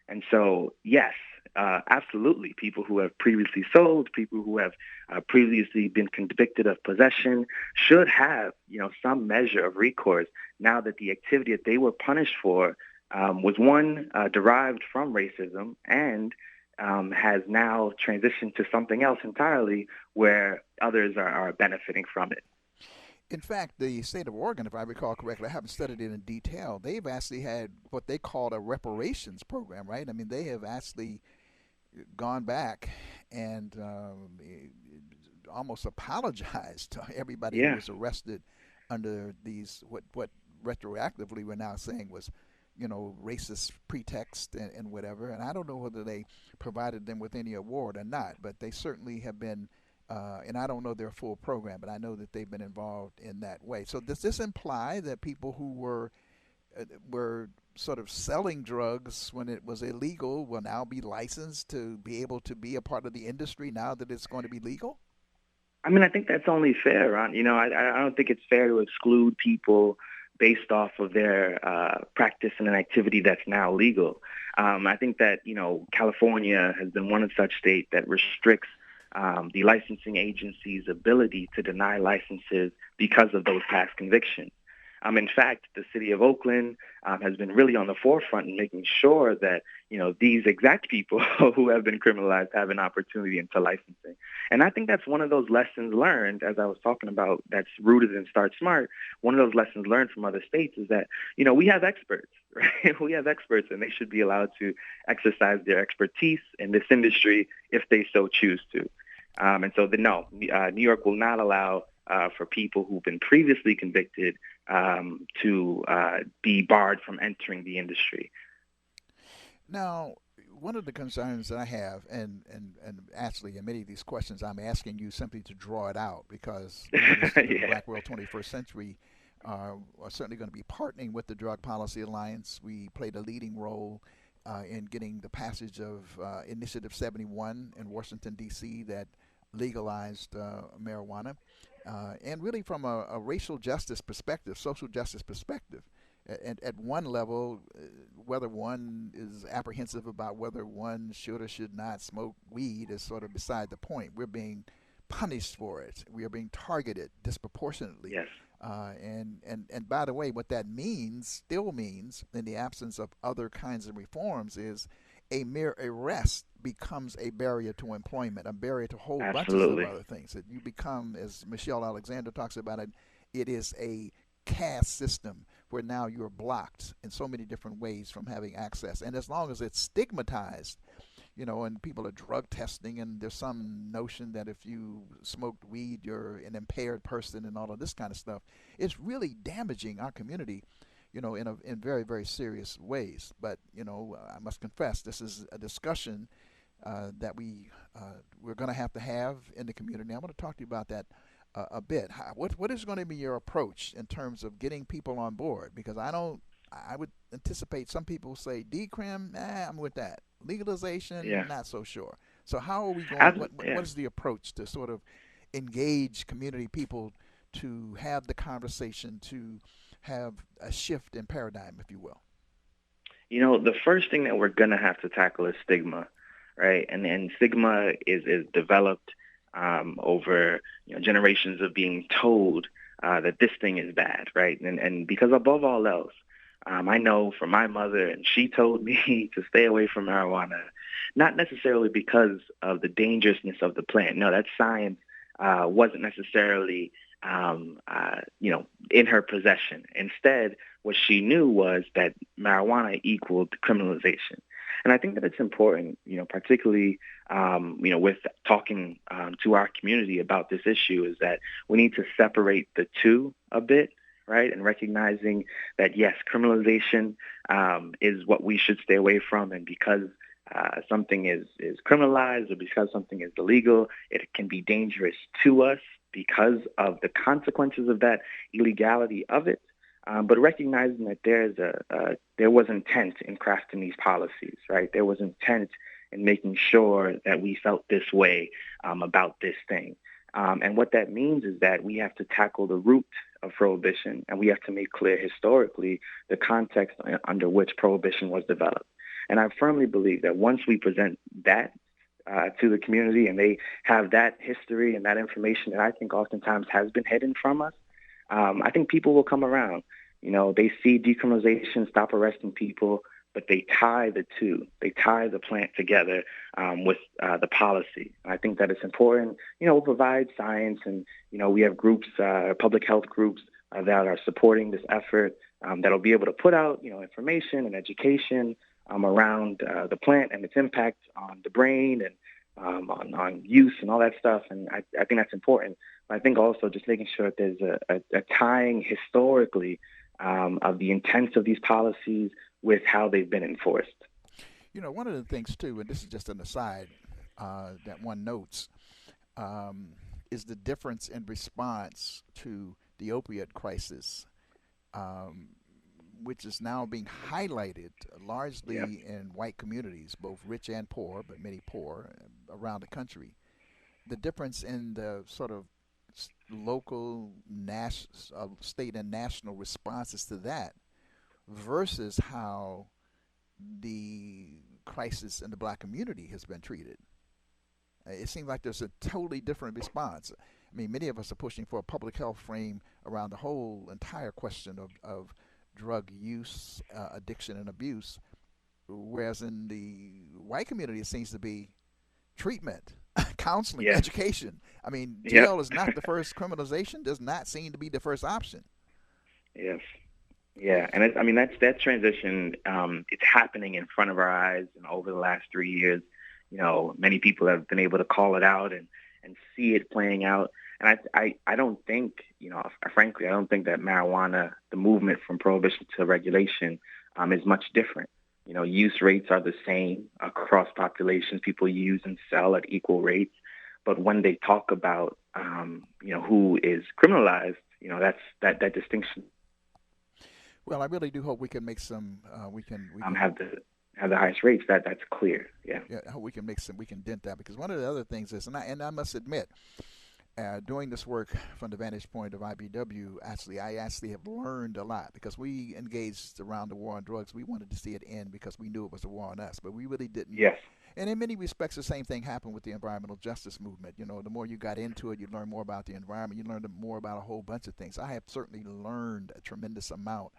And so, yes, absolutely, people who have previously sold, people who have previously been convicted of possession should have, some measure of recourse now that the activity that they were punished for was one derived from racism and has now transitioned to something else entirely where others are benefiting from it. In fact, the state of Oregon, if I recall correctly, I haven't studied it in detail, they've actually had what they called a reparations program, right? I mean, they have actually gone back and almost apologized to everybody who was arrested under these, what retroactively we're now saying was, racist pretext and whatever. And I don't know whether they provided them with any award or not, but they certainly have been, and I don't know their full program, but I know that they've been involved in that way. So does this imply that people who were sort of selling drugs when it was illegal will now be licensed to be able to be a part of the industry now that it's going to be legal? I mean, I think that's only fair, Ron. I don't think it's fair to exclude people based off of their practice and an activity that's now legal. I think that, California has been one of such states that restricts the licensing agency's ability to deny licenses because of those past convictions. In fact, the city of Oakland has been really on the forefront in making sure that, these exact people who have been criminalized have an opportunity into licensing. And I think that's one of those lessons learned, as I was talking about, that's rooted in Start Smart. One of those lessons learned from other states is that, we have experts, right? We have experts, and they should be allowed to exercise their expertise in this industry if they so choose to. And so, New York will not allow for people who've been previously convicted to be barred from entering the industry. Now, one of the concerns that I have, and actually in many of these questions I'm asking you simply to draw it out, because the Black World 21st Century are certainly going to be partnering with the Drug Policy Alliance. We played a leading role in getting the passage of Initiative 71 in Washington, D.C. that legalized marijuana. And really from a racial justice perspective, social justice perspective, at one level, whether one is apprehensive about whether one should or should not smoke weed is sort of beside the point. We're being punished for it. We are being targeted disproportionately. Yes. And by the way, what that still means, in the absence of other kinds of reforms, is a mere arrest becomes a barrier to employment, a barrier to whole bunches of other things. That you become, as Michelle Alexander talks about it, it is a caste system where now you're blocked in so many different ways from having access. And as long as it's stigmatized, and people are drug testing, and there's some notion that if you smoked weed, you're an impaired person and all of this kind of stuff, it's really damaging our community, in very, very serious ways. But, I must confess, this is a discussion that we're going to have in the community. I want to talk to you about that a bit. What is going to be your approach in terms of getting people on board? Because I would anticipate some people say decrim, I'm with that. Legalization, not so sure. So how are we going? What is the approach to sort of engage community people to have the conversation, to have a shift in paradigm, if you will? The first thing that we're going to have to tackle is stigma, right? And stigma is developed over generations of being told that this thing is bad, right? And because above all else, I know from my mother, and she told me to stay away from marijuana, not necessarily because of the dangerousness of the plant. No, that science wasn't necessarily, in her possession. Instead, what she knew was that marijuana equaled criminalization. And I think that it's important, particularly, with talking to our community about this issue, is that we need to separate the two a bit, right? And recognizing that, yes, criminalization is what we should stay away from. And because something is criminalized or because something is illegal, it can be dangerous to us because of the consequences of that illegality of it. But recognizing that there was intent in crafting these policies, right? There was intent in making sure that we felt this way about this thing. And what that means is that we have to tackle the root of prohibition, and we have to make clear historically the context under which prohibition was developed. And I firmly believe that once we present that to the community and they have that history and that information that I think oftentimes has been hidden from us, I think people will come around. They see decriminalization, stop arresting people. but they tie the two. They tie the plant together with the policy. And I think that it's important. We'll provide science, and, we have groups, public health groups that are supporting this effort that'll be able to put out, information and education around the plant and its impact on the brain and on use and all that stuff. And I think that's important. But I think also just making sure that there's a tying historically of the intent of these policies with how they've been enforced. One of the things, too, and this is just an aside that one notes, is the difference in response to the opiate crisis, which is now being highlighted largely in white communities, both rich and poor, but many poor, around the country. The difference in the sort of local, state and national responses to that versus how the crisis in the black community has been treated. It seems like there's a totally different response. I mean, many of us are pushing for a public health frame around the whole entire question of drug use, addiction, and abuse, whereas in the white community it seems to be treatment, counseling, education. I mean, jail is not the first criminalization, does not seem to be the first option. Yes. Yeah, and that transition, it's happening in front of our eyes, and over the last 3 years, many people have been able to call it out and see it playing out. And I don't think, frankly, I don't think that marijuana, the movement from prohibition to regulation, is much different. Use rates are the same across populations. People use and sell at equal rates. But when they talk about, who is criminalized, that's that distinction. Well, I really do hope we can make some. We can have the highest rates. That's clear. Yeah. I hope we can dent that, because one of the other things is, and I must admit, doing this work from the vantage point of IBW, I actually have learned a lot, because we engaged around the war on drugs. We wanted to see it end because we knew it was a war on us, but we really didn't. Yes. And in many respects, the same thing happened with the environmental justice movement. The more you got into it, you learn more about the environment. You learned more about a whole bunch of things. I have certainly learned a tremendous amount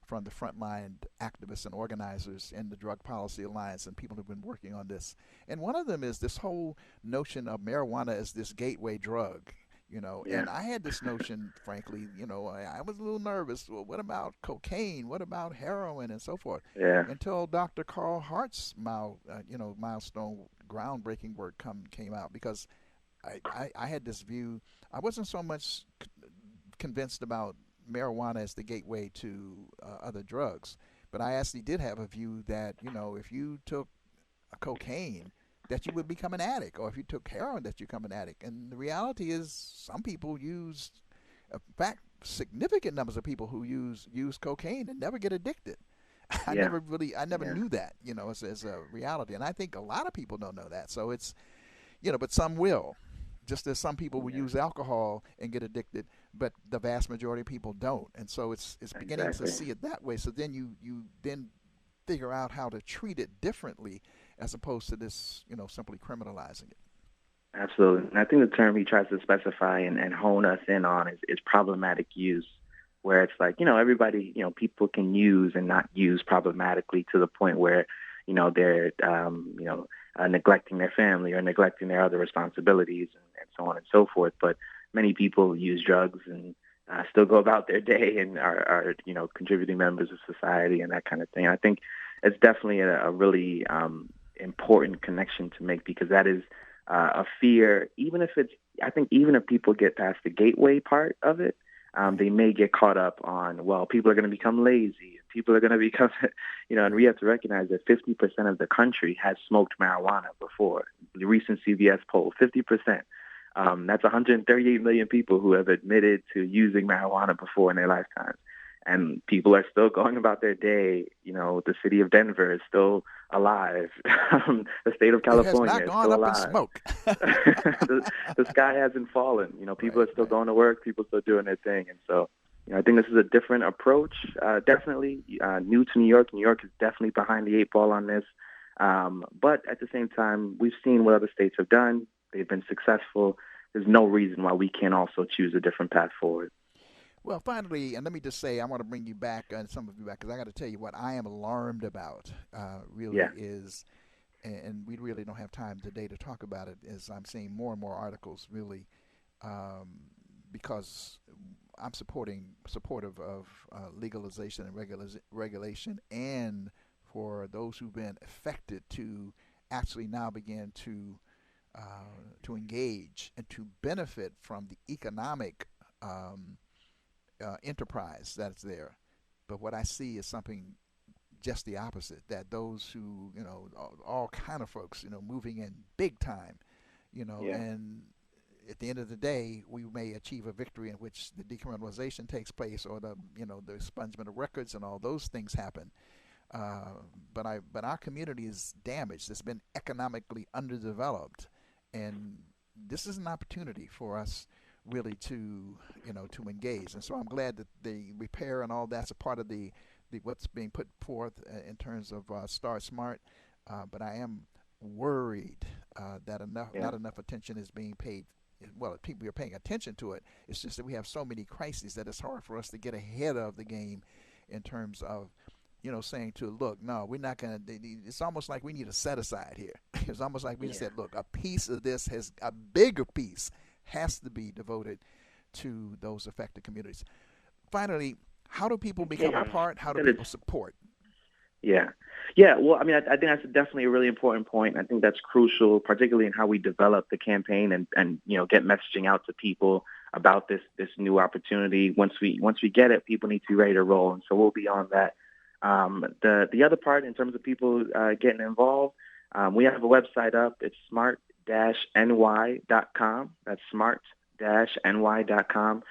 from the frontline activists and organizers in the Drug Policy Alliance and people who've been working on this. And one of them is this whole notion of marijuana as this gateway drug, And I had this notion, frankly, I was a little nervous. Well, what about cocaine? What about heroin and so forth? Yeah. Until Dr. Carl Hart's milestone groundbreaking work came out, because I had this view. I wasn't so much convinced about marijuana as the gateway to other drugs, but I actually did have a view that if you took cocaine, that you would become an addict, or if you took heroin, that you become an addict. And the reality is, some people use, in fact, significant numbers of people who use cocaine and never get addicted. I never knew that, as a reality, and I think a lot of people don't know that. So it's, but some will. Just as some people will use alcohol and get addicted, but the vast majority of people don't. And so it's beginning to see it that way. So then you then figure out how to treat it differently, as opposed to this, simply criminalizing it. Absolutely. And I think the term he tries to specify and hone us in on is problematic use, where it's like, everybody, people can use and not use problematically to the point where, they're, neglecting their family or neglecting their other responsibilities and so on and so forth. But many people use drugs and still go about their day and are contributing members of society and that kind of thing. I think it's definitely a really important connection to make, because that is a fear. Even if people get past the gateway part of it, they may get caught up on, well, people are going to become lazy. People are going to become, and we have to recognize that 50% of the country has smoked marijuana before. The recent CVS poll, 50%. That's 138 million people who have admitted to using marijuana before in their lifetimes. And people are still going about their day. The city of Denver is still alive. The state of California is still alive. It has not gone up in smoke. the sky hasn't fallen. People are still going to work. People are still doing their thing. And so, I think this is a different approach, definitely new to New York. New York is definitely behind the 8 ball on this. But at the same time, we've seen what other states have done. They've been successful. There's no reason why we can't also choose a different path forward. Well, finally, and let me just say, I want to bring you back, and some of you back, because I got to tell you what I am alarmed about really is, and we really don't have time today to talk about it, is I'm seeing more and more articles really because I'm supportive of legalization and regulation, and for those who've been affected to actually now begin to engage and to benefit from the economic enterprise that's there. But what I see is something just the opposite, that those who, all kind of folks, moving in big time, and at the end of the day, we may achieve a victory in which the decriminalization takes place, or the expungement of records and all those things happen. But our community is damaged. It's been economically underdeveloped, and this is an opportunity for us really to engage. And so I'm glad that the repair and all that's a part of the what's being put forth in terms of Start Smart. But I am worried that not enough attention is being paid. Well, people are paying attention to it. It's just that we have so many crises that it's hard for us to get ahead of the game in terms of, saying look, no, we're not going to, it's almost like we need a set aside here. It's almost like we said, look, a piece of this a bigger piece has to be devoted to those affected communities. Finally, how do people become a part? How do people support? Yeah. Well, I think that's definitely a really important point. I think that's crucial, particularly in how we develop the campaign and get messaging out to people about this new opportunity. Once we get it, people need to be ready to roll, and so we'll be on that. The other part, in terms of people getting involved, we have a website up. It's smart-ny.com. That's smart-ny.com.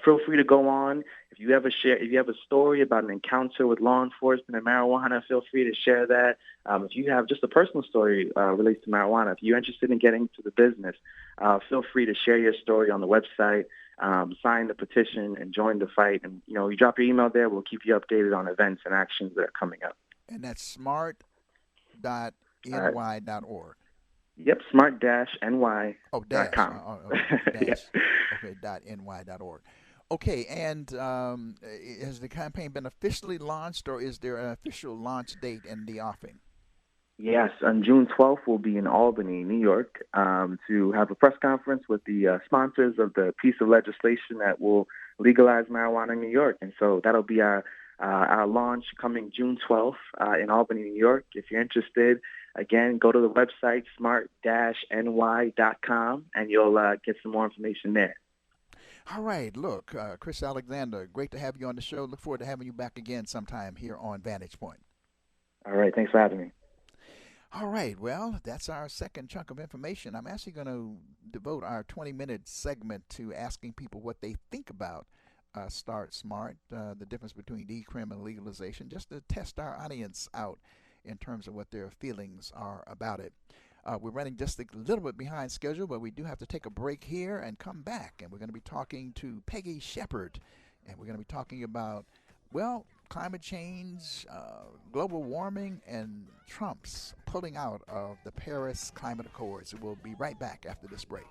Feel free to go on. If you have a story about an encounter with law enforcement and marijuana, feel free to share that. If you have just a personal story related to marijuana, if you're interested in getting into the business, feel free to share your story on the website, sign the petition, and join the fight. And, you drop your email there. We'll keep you updated on events and actions that are coming up. And that's smart.ny.org. Yep, smart-ny.com. .ny.org. Okay, and has the campaign been officially launched, or is there an official launch date in the offing? Yes, on June 12th, we'll be in Albany, New York, to have a press conference with the sponsors of the piece of legislation that will legalize marijuana in New York. And so that'll be our launch coming June 12th in Albany, New York. If you're interested, again, go to the website, smart-ny.com, and you'll get some more information there. All right. Look, Chris Alexander, great to have you on the show. Look forward to having you back again sometime here on Vantage Point. All right. Thanks for having me. All right. Well, that's our second chunk of information. I'm actually going to devote our 20-minute segment to asking people what they think about Start Smart, the difference between decrim and legalization, just to test our audience out in terms of what their feelings are about it. We're running just a little bit behind schedule, but we do have to take a break here and come back. And we're going to be talking to Peggy Sheppard, and we're going to be talking about, climate change, global warming, and Trump's pulling out of the Paris Climate Accords. We'll be right back after this break.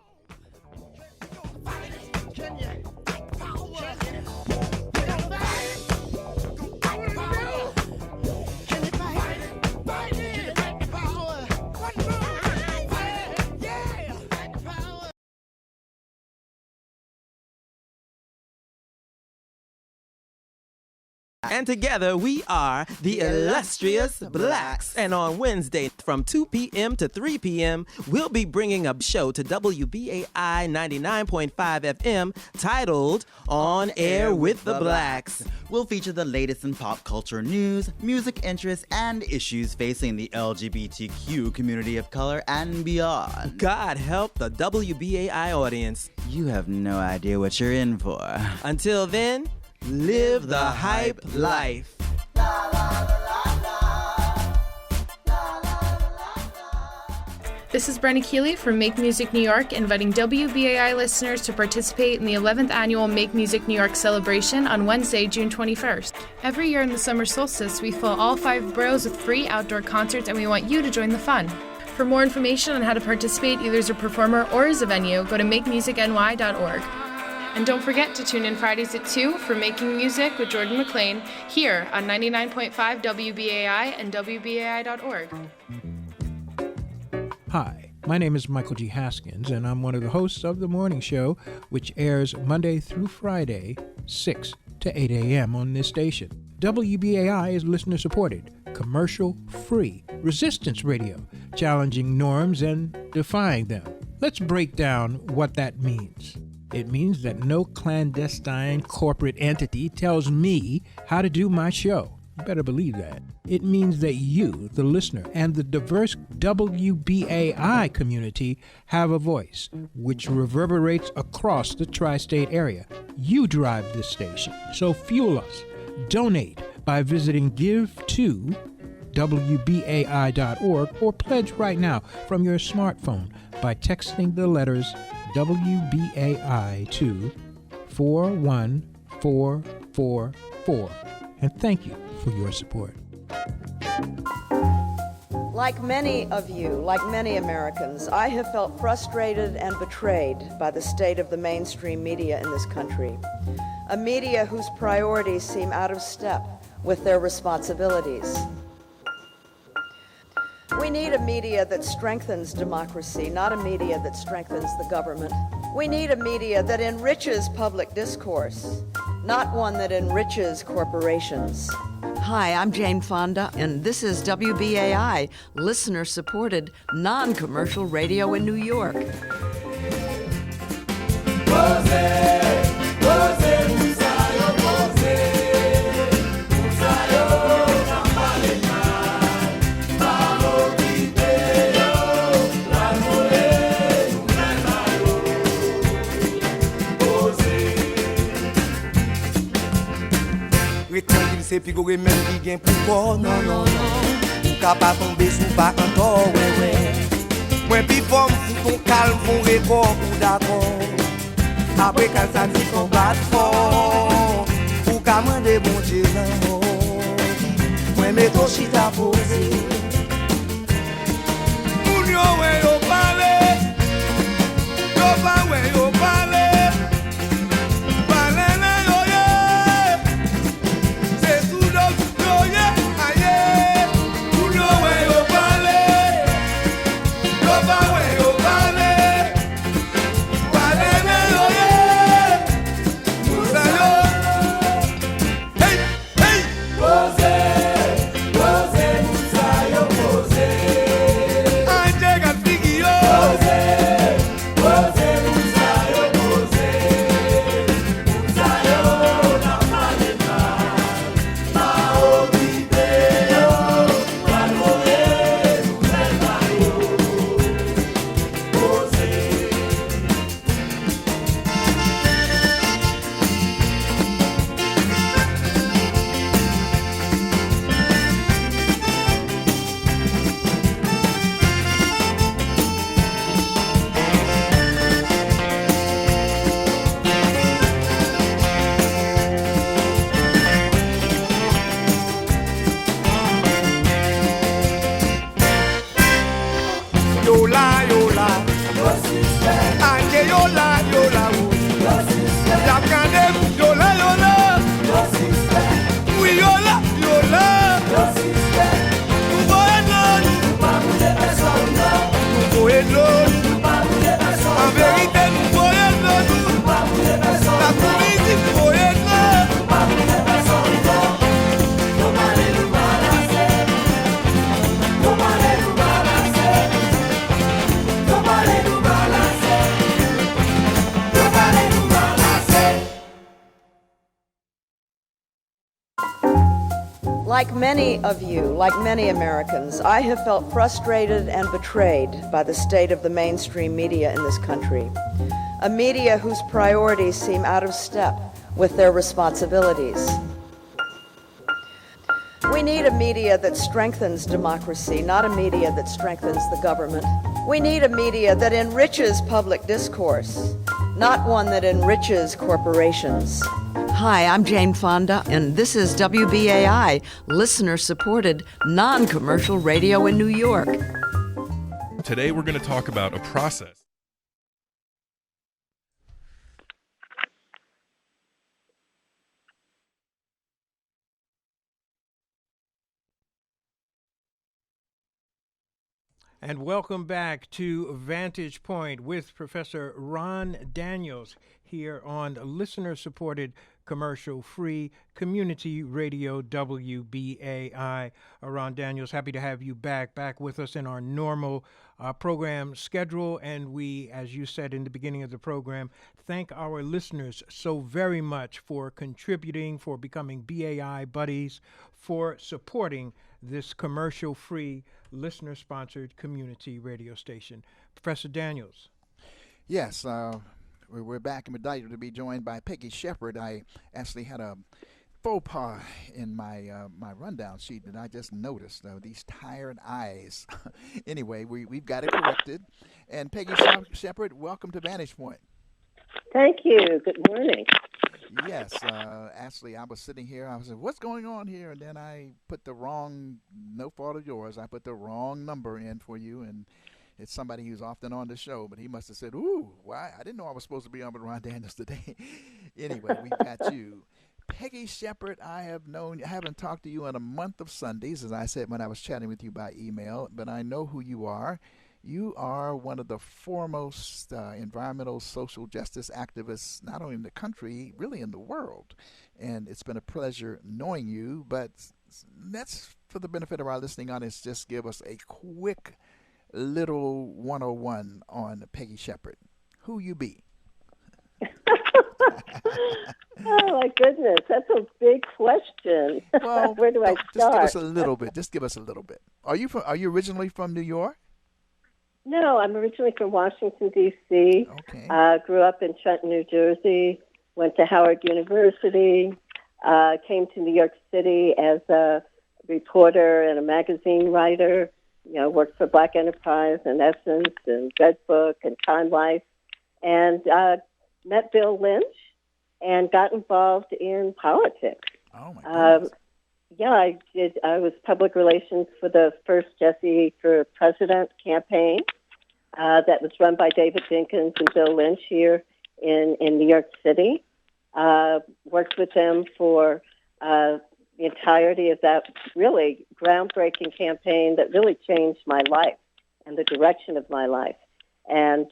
And together we are the Illustrious Blacks. And on Wednesday from 2 p.m. to 3 p.m., we'll be bringing a show to WBAI 99.5 FM titled On Air with the Blacks. We'll feature the latest in pop culture news, music interests, and issues facing the LGBTQ community of color and beyond. God help the WBAI audience. You have no idea what you're in for. Until then, live the hype life. This is Brenna Keeley from Make Music New York, inviting WBAI listeners to participate in the 11th annual Make Music New York celebration on Wednesday, June 21st. Every year in the summer solstice, we fill all 5 boroughs with free outdoor concerts, and we want you to join the fun. For more information on how to participate either as a performer or as a venue, go to makemusicny.org. And don't forget to tune in Fridays at 2 for Making Music with Jordan McLean here on 99.5 WBAI and WBAI.org. Hi, my name is Michael G. Haskins, and I'm one of the hosts of The Morning Show, which airs Monday through Friday, 6 to 8 a.m. on this station. WBAI is listener-supported, commercial-free, resistance radio, challenging norms and defying them. Let's break down what that means. It means that no clandestine corporate entity tells me how to do my show. You better believe that. It means that you, the listener, and the diverse WBAI community have a voice, which reverberates across the tri-state area. You drive this station, so fuel us. Donate by visiting give2wbai.org or pledge right now from your smartphone by texting the letters WBAI to 41444. And thank you for your support. Like many of you, like many Americans, I have felt frustrated and betrayed by the state of the mainstream media in this country. A media whose priorities seem out of step with their responsibilities. We need a media that strengthens democracy, not a media that strengthens the government. We need a media that enriches public discourse, not one that enriches corporations. Hi, I'm Jane Fonda, and this is WBAI, listener-supported, non-commercial radio in New York. Se pi go remèd ki gen pou fort, non, non, non. Ou ka pa tombe sou pa encore, ouais, ouais. Mwen pi fòm fou ton calme, fon report ou d'accord. Apre kal sa ti kon bat fort. Ou ka mande bon Dieu nan mort. Mwen meto chita pose. Moun yo we yo pale. Yo pa we yo pale. Like many of you, like many Americans, I have felt frustrated and betrayed by the state of the mainstream media in this country. A media whose priorities seem out of step with their responsibilities. We need a media that strengthens democracy, not a media that strengthens the government. We need a media that enriches public discourse, not one that enriches corporations. Hi, I'm Jane Fonda, and this is WBAI, listener-supported, non-commercial radio in New York. Today we're going to talk about a process. And welcome back to Vantage Point with Professor Ron Daniels here on listener-supported, commercial-free community radio WBAI. Ron Daniels, happy to have you back with us in our normal program schedule. And we, as you said in the beginning of the program, thank our listeners so very much for contributing, for becoming BAI buddies, for supporting this commercial-free, listener-sponsored community radio station. Professor Daniels. Yes, we're back and we're delighted to be joined by Peggy Sheppard. I actually had a faux pas in my rundown sheet that I just noticed. These tired eyes. Anyway, we've got it corrected. And Peggy Sheppard, welcome to Vantage Point. Thank you. Good morning. Yes, actually, I was sitting here. I was like, what's going on here? And then I put the wrong, no fault of yours, I put the wrong number in for you. And it's somebody who's often on the show, but he must have said, ooh, why? I didn't know I was supposed to be on with Ron Daniels today. Anyway, we've got you. Peggy Sheppard, I haven't talked to you in a month of Sundays, as I said when I was chatting with you by email, but I know who you are. You are one of the foremost environmental social justice activists, not only in the country, really in the world. And it's been a pleasure knowing you, but let's, for the benefit of our listening audience, just give us a quick little 101 on Peggy Sheppard. Who you be? Oh, my goodness. That's a big question. Well, where do I start? Just give us a little bit. Just give us a little bit. Are you originally from New York? No, I'm originally from Washington, D.C. Okay. Grew up in Trenton, New Jersey, went to Howard University, came to New York City as a reporter and a magazine writer, worked for Black Enterprise and Essence and Redbook and Time Life, and met Bill Lynch and got involved in politics. Oh, my goodness. Yeah, I did. I was public relations for the first Jesse for President campaign that was run by David Dinkins and Bill Lynch here in New York City. Worked with them for the entirety of that really groundbreaking campaign that really changed my life and the direction of my life. And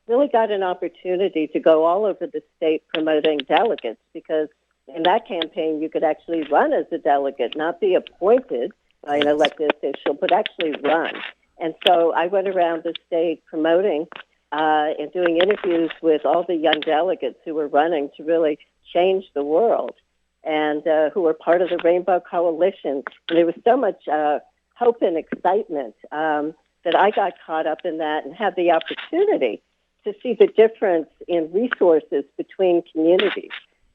really got an opportunity to go all over the state promoting delegates, because in that campaign, you could actually run as a delegate, not be appointed by an elected official, but actually run. And so I went around the state promoting and doing interviews with all the young delegates who were running to really change the world and who were part of the Rainbow Coalition. And there was so much hope and excitement that I got caught up in that and had the opportunity to see the difference in resources between communities.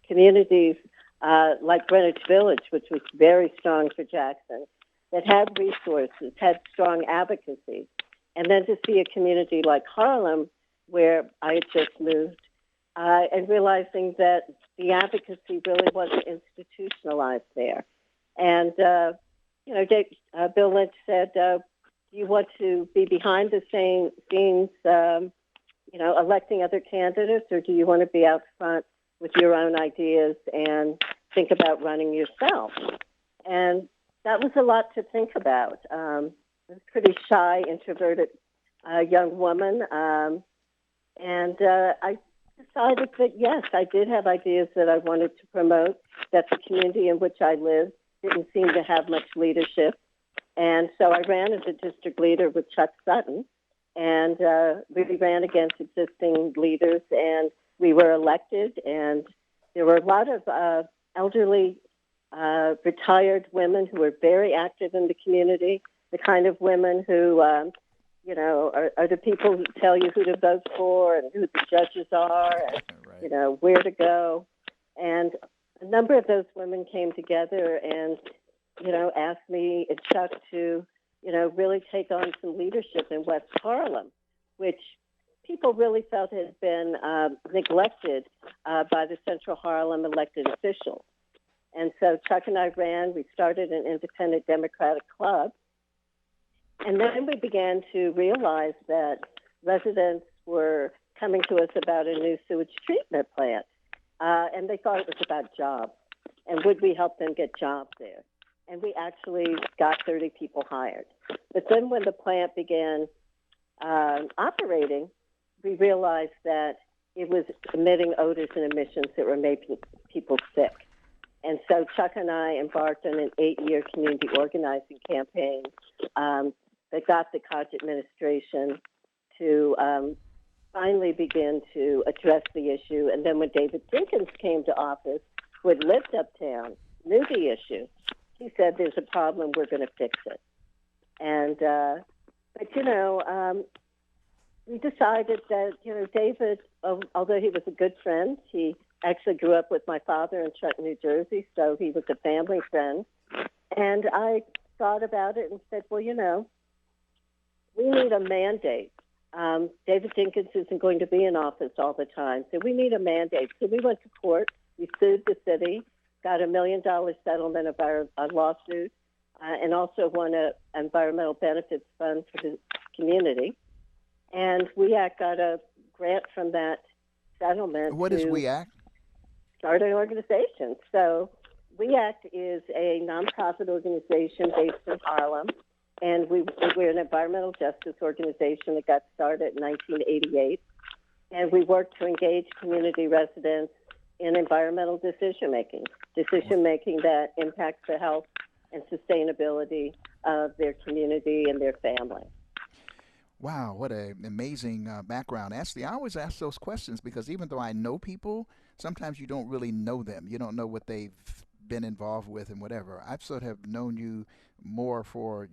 Communities like Greenwich Village, which was very strong for Jackson, that had resources, had strong advocacy. And then to see a community like Harlem, where I had just moved, and realizing that the advocacy really wasn't institutionalized there. And, Bill Lynch said, do you want to be behind the scenes, electing other candidates, or do you want to be out front with your own ideas and think about running yourself? And that was a lot to think about. I was a pretty shy, introverted young woman. And I decided that, yes, I did have ideas that I wanted to promote, that the community in which I lived didn't seem to have much leadership. And so I ran as a district leader with Chuck Sutton, and we ran against existing leaders, and we were elected. And there were a lot of elderly, retired women who were very active in the community, the kind of women who, are the people who tell you who to vote for and who the judges are and, where to go. And a number of those women came together and, asked me and Chuck to, really take on some leadership in West Harlem, which people really felt had been neglected by the Central Harlem elected officials. And so Chuck and I ran. We started an independent Democratic club. And then we began to realize that residents were coming to us about a new sewage treatment plant. And they thought it was about jobs. And would we help them get jobs there? And we actually got 30 people hired. But then when the plant began operating, we realized that it was emitting odors and emissions that were making people sick. And so Chuck and I embarked on an 8-year community organizing campaign that got the Koch administration to finally begin to address the issue. And then when David Dinkins came to office, who had lived uptown, knew the issue, he said, there's a problem, we're going to fix it. And, we decided that, David, although he was a good friend, he actually grew up with my father in Trenton, New Jersey, so he was a family friend. And I thought about it and said, well, we need a mandate. David Dinkins isn't going to be in office all the time, so we need a mandate. So we went to court. We sued the city, got $1 million settlement of our lawsuit, and also won an environmental benefits fund for the community. And WEAC got a grant from that settlement. What is WEAC? Start an organization. So WEAC is a nonprofit organization based in Harlem, and we're an environmental justice organization that got started in 1988. And we work to engage community residents in environmental decision-making that impacts the health and sustainability of their community and their family. Wow, what an amazing background. Ashley, I always ask those questions because even though I know people, sometimes you don't really know them. You don't know what they've been involved with and whatever. I've sort of known you more for,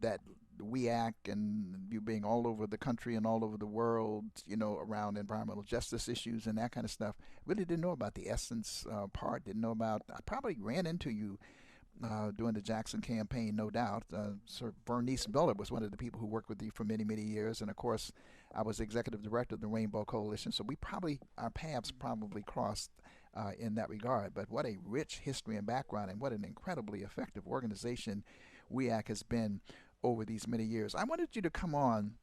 that WEAC and you being all over the country and all over the world, around environmental justice issues and that kind of stuff. Really didn't know about the essence part, didn't know about, I probably ran into you during the Jackson campaign, no doubt. Sir Bernice Miller was one of the people who worked with you for many, many years. And, of course, I was executive director of the Rainbow Coalition. So our paths probably crossed in that regard. But what a rich history and background, and what an incredibly effective organization WEAC has been over these many years. I wanted you to come on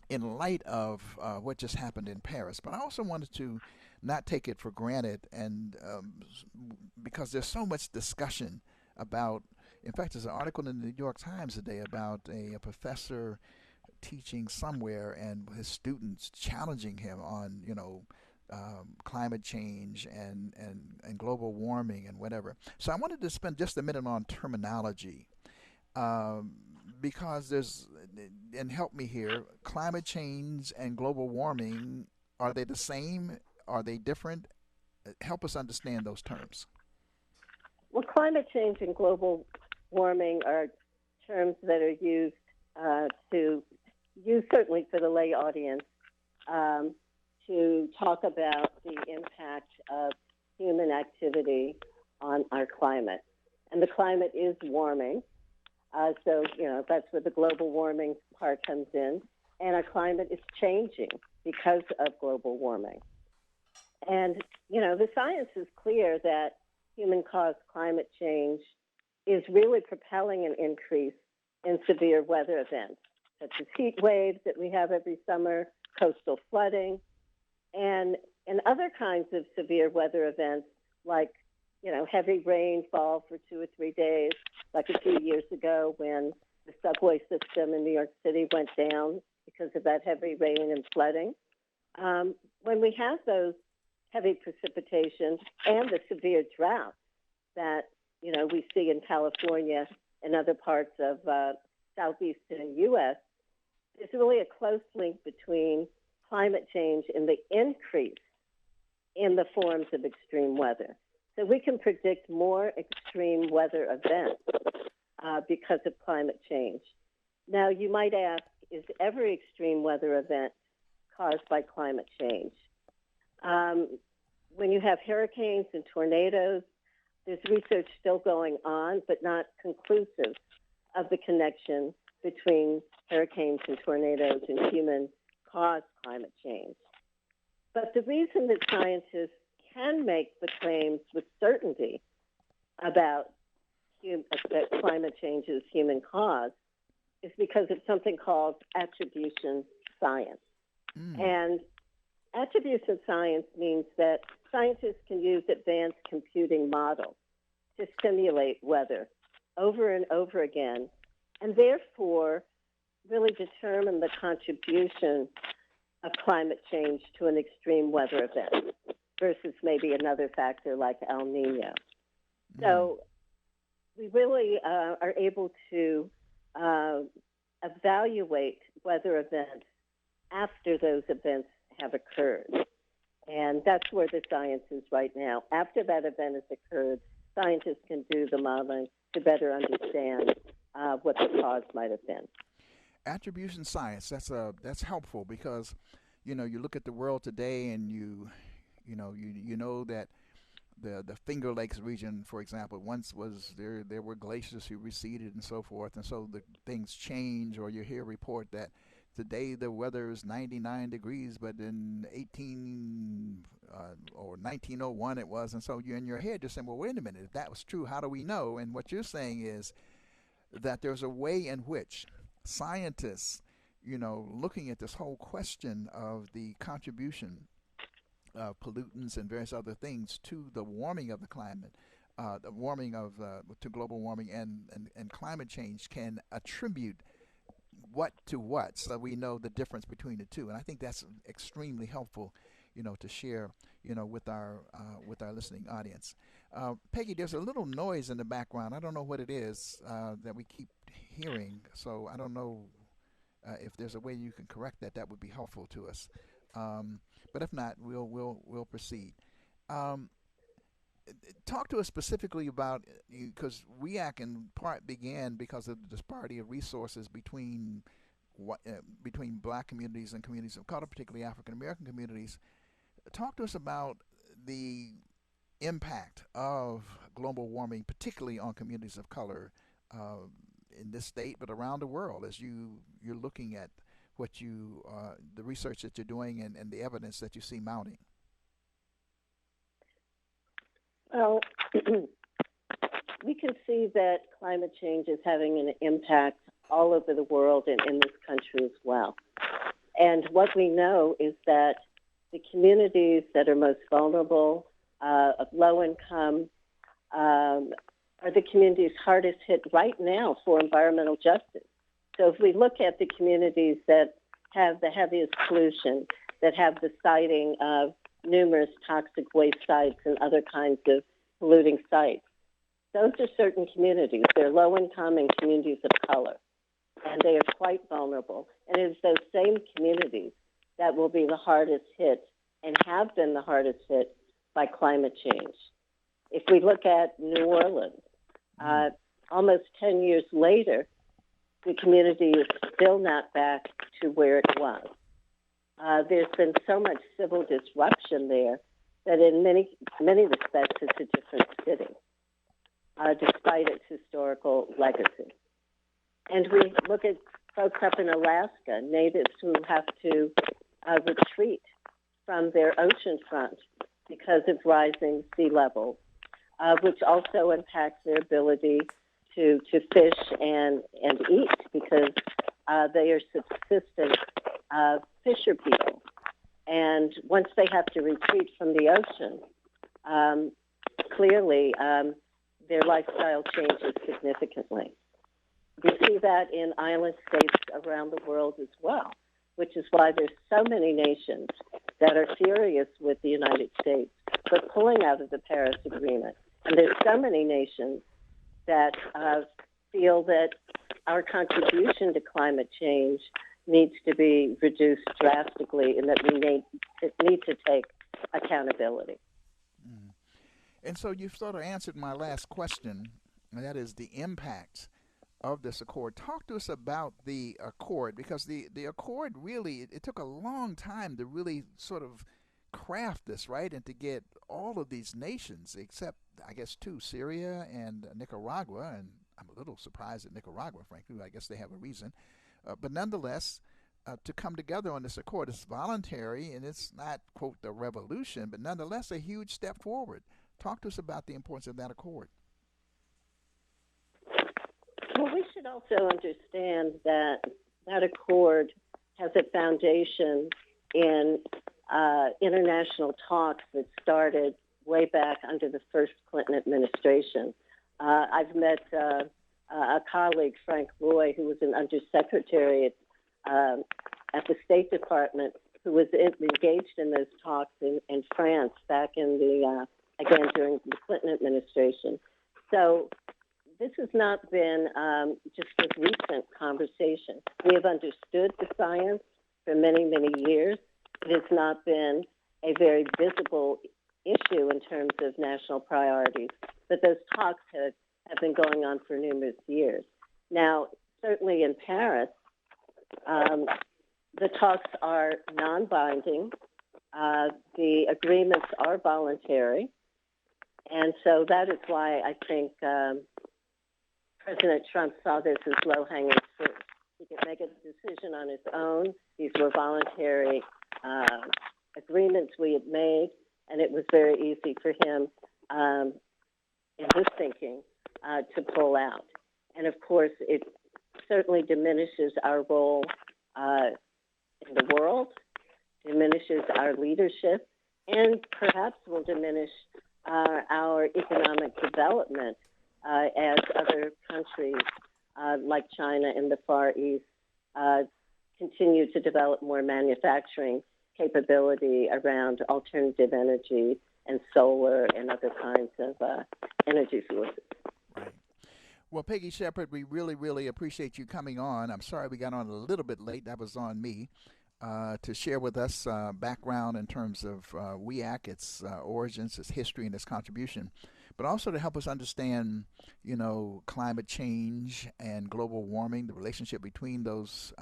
in light of what just happened in Paris. But I also wanted to not take it for granted, and because there's so much discussion about, in fact, there's an article in the New York Times today about a professor teaching somewhere and his students challenging him on, climate change and global warming and whatever. So I wanted to spend just a minute on terminology because there's, and help me here, climate change and global warming, are they the same? Are they different? Help us understand those terms. Well, climate change and global warming are terms that are used certainly for the lay audience, to talk about the impact of human activity on our climate. And the climate is warming. So, that's where the global warming part comes in. And our climate is changing because of global warming. And, the science is clear that human-caused climate change is really propelling an increase in severe weather events, such as heat waves that we have every summer, coastal flooding, and other kinds of severe weather events like, heavy rainfall for 2 or 3 days, like a few years ago when the subway system in New York City went down because of that heavy rain and flooding. When we have those heavy precipitation and the severe drought that, we see in California and other parts of southeastern U.S., there's really a close link between climate change and the increase in the forms of extreme weather. So we can predict more extreme weather events because of climate change. Now, you might ask, is every extreme weather event caused by climate change? When you have hurricanes and tornadoes, there's research still going on, but not conclusive of the connection between hurricanes and tornadoes and human-caused climate change. But the reason that scientists can make the claims with certainty about that climate change is human-caused is because of something called attribution science. And attribution science means that scientists can use advanced computing models to simulate weather over and over again and therefore really determine the contribution of climate change to an extreme weather event versus maybe another factor like El Nino. So we really are able to evaluate weather events after those events have occurred. And that's where the science is right now. After that event has occurred, scientists can do the modeling to better understand what the cause might have been. Attribution science, that's helpful because, you look at the world today and you know that the Finger Lakes region, for example, once was there were glaciers who receded and so forth, and so the things change, or you hear a report that today the weather is 99 degrees, but in 1901 it was, and so you're in your head just saying, well, wait a minute, if that was true, how do we know? And what you're saying is that there's a way in which scientists, looking at this whole question of the contribution of pollutants and various other things to the warming of the climate, the warming of to global warming and climate change, can attribute what to what, so we know the difference between the two. And I think that's extremely helpful, to share, with our listening audience. Peggy, there's a little noise in the background. I don't know what it is that we keep hearing, so I don't know if there's a way you can correct that. That would be helpful to us. But if not, we'll proceed. Talk to us specifically about, because WEAC in part began because of the disparity of resources between Black communities and communities of color, particularly African American communities. Talk to us about the impact of global warming, particularly on communities of color in this state, but around the world, as you're looking at what the research that you're doing and the evidence that you see mounting. Well, we can see that climate change is having an impact all over the world and in this country as well. And what we know is that the communities that are most vulnerable, of low income, are the communities hardest hit right now for environmental justice. So if we look at the communities that have the heaviest pollution, that have the siting of numerous toxic waste sites and other kinds of polluting sites, those are certain communities. They're low income and communities of color, and they are quite vulnerable. And it is those same communities that will be the hardest hit and have been the hardest hit by climate change. If we look at New Orleans, almost 10 years later, the community is still not back to where it was. There's been so much civil disruption there that in many respects it's a different city, despite its historical legacy. And we look at folks up in Alaska, natives who have to retreat from their ocean front because of rising sea levels, which also impacts their ability to fish and eat, because they are subsistence fisher people. And once they have to retreat from the ocean, clearly their lifestyle changes significantly. We see that in island states around the world as well, which is why there's so many nations that are furious with the United States for pulling out of the Paris Agreement. And there's so many nations that feel that our contribution to climate change needs to be reduced drastically, and that we need to take accountability. And so you've sort of answered my last question, and that is the impact of this accord. Talk to us about the accord, because the accord really, it took a long time to really sort of craft this, right, and to get all of these nations, except I guess two, Syria and Nicaragua, and I'm a little surprised at Nicaragua, frankly. I guess they have a reason. But nonetheless, to come together on this accord, it's voluntary, and it's not, quote, the revolution, but nonetheless a huge step forward. Talk to us about the importance of that accord. Well, we should also understand that that accord has a foundation in international talks that started way back under the first Clinton administration. I've met a colleague, Frank Roy, who was an undersecretary at the State Department, who was engaged in those talks in France back in again, during the Clinton administration. So this has not been just a recent conversation. We have understood the science for many, many years. It has not been a very visible issue in terms of national priorities, but those talks have been going on for numerous years. Now, certainly in Paris, the talks are non-binding. The agreements are voluntary. And so that is why I think President Trump saw this as low-hanging fruit. He could make a decision on his own. These were voluntary agreements we had made, and it was very easy for him, in his thinking, to pull out. And of course, it certainly diminishes our role in the world, diminishes our leadership, and perhaps will diminish our economic development as other countries like China and the Far East continue to develop more manufacturing capability around alternative energy and solar and other kinds of energy sources. Right. Well, Peggy Sheppard, we really, really appreciate you coming on. I'm sorry we got on a little bit late. That was on me. To share with us background in terms of WEAC, its origins, its history, and its contribution, but also to help us understand, climate change and global warming, the relationship between those,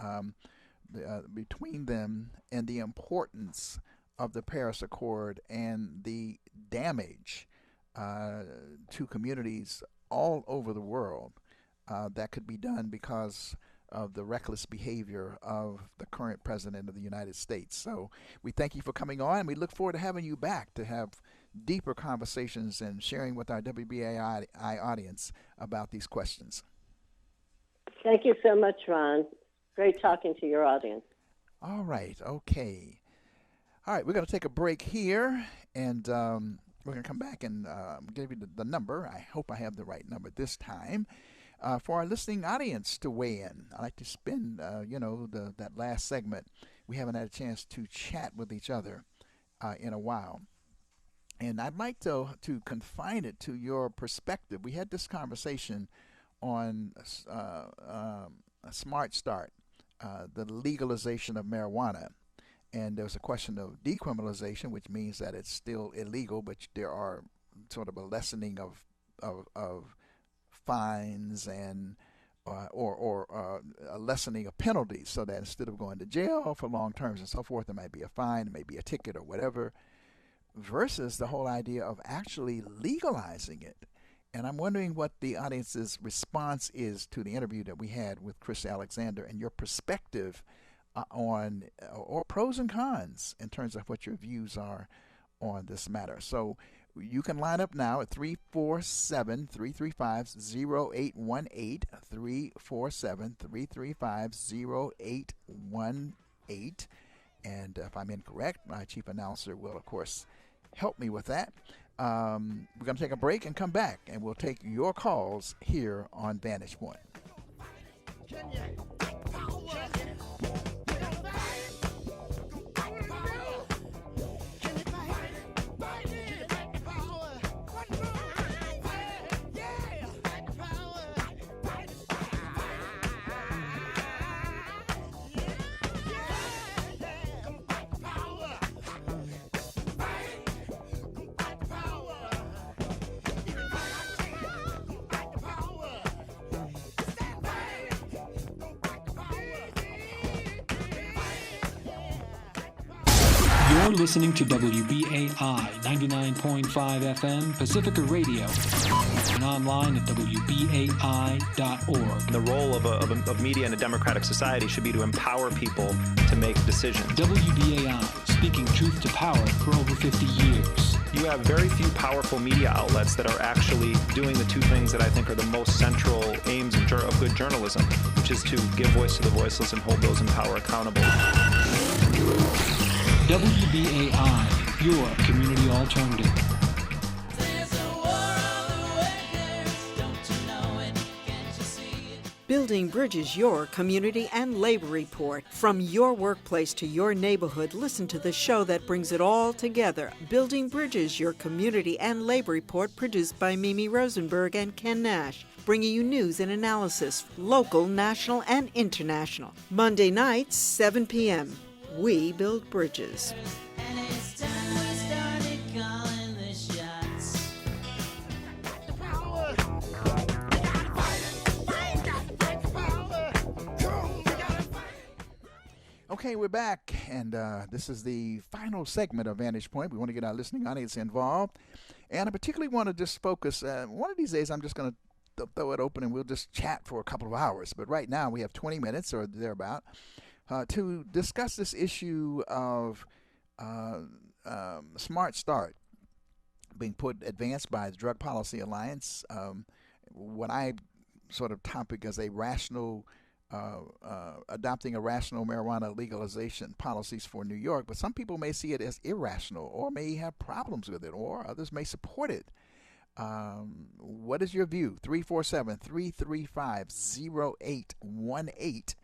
between them, and the importance of the Paris Accord and the damage to communities all over the world that could be done because of the reckless behavior of the current president of the United States. So we thank you for coming on. We look forward to having you back to have deeper conversations and sharing with our WBAI audience about these questions. Thank you so much, Ron. Great talking to your audience. All right. Okay. All right. We're going to take a break here, and we're going to come back and give you the number. I hope I have the right number this time. For our listening audience to weigh in. I like to spend, that last segment. We haven't had a chance to chat with each other in a while. And I'd like to confine it to your perspective. We had this conversation on a Smart Start, the legalization of marijuana. And there was a question of decriminalization, which means that it's still illegal, but there are sort of a lessening of fines and or a lessening of penalties, so that instead of going to jail for long terms and so forth, there might be a fine, it may be a ticket or whatever, versus the whole idea of actually legalizing it. And I'm wondering what the audience's response is to the interview that we had with Chris Alexander and your perspective on or pros and cons in terms of what your views are on this matter. So you can line up now at 347-335-0818, 347-335-0818. And if I'm incorrect, my chief announcer will, of course, help me with that. We're going to take a break and come back, and we'll take your calls here on Vantage Point. You're listening to WBAI 99.5 FM Pacifica Radio and online at WBAI.org. The role of media in a democratic society should be to empower people to make decisions. WBAI, speaking truth to power for over 50 years. You have very few powerful media outlets that are actually doing the two things that I think are the most central aims of good journalism, which is to give voice to the voiceless and hold those in power accountable. WBAI, your community alternative. There's a war on the way, don't you know it? Can't you see Building Bridges, your community and labor report. From your workplace to your neighborhood, listen to the show that brings it all together. Building Bridges, your community and labor report, produced by Mimi Rosenberg and Ken Nash, bringing you news and analysis, local, national, and international. Monday nights, 7 p.m. We build bridges. Okay, we're back, and this is the final segment of Vantage Point. We want to get our listening audience involved, and I particularly want to just focus. One of these days, I'm just going to throw it open, and we'll just chat for a couple of hours. But right now, we have 20 minutes or thereabout to discuss this issue of Smart Start being advanced by the Drug Policy Alliance. What I sort of topic as a rational. Adopting a rational marijuana legalization policies for New York, but some people may see it as irrational or may have problems with it, or others may support it. What is your view? 347-335-0818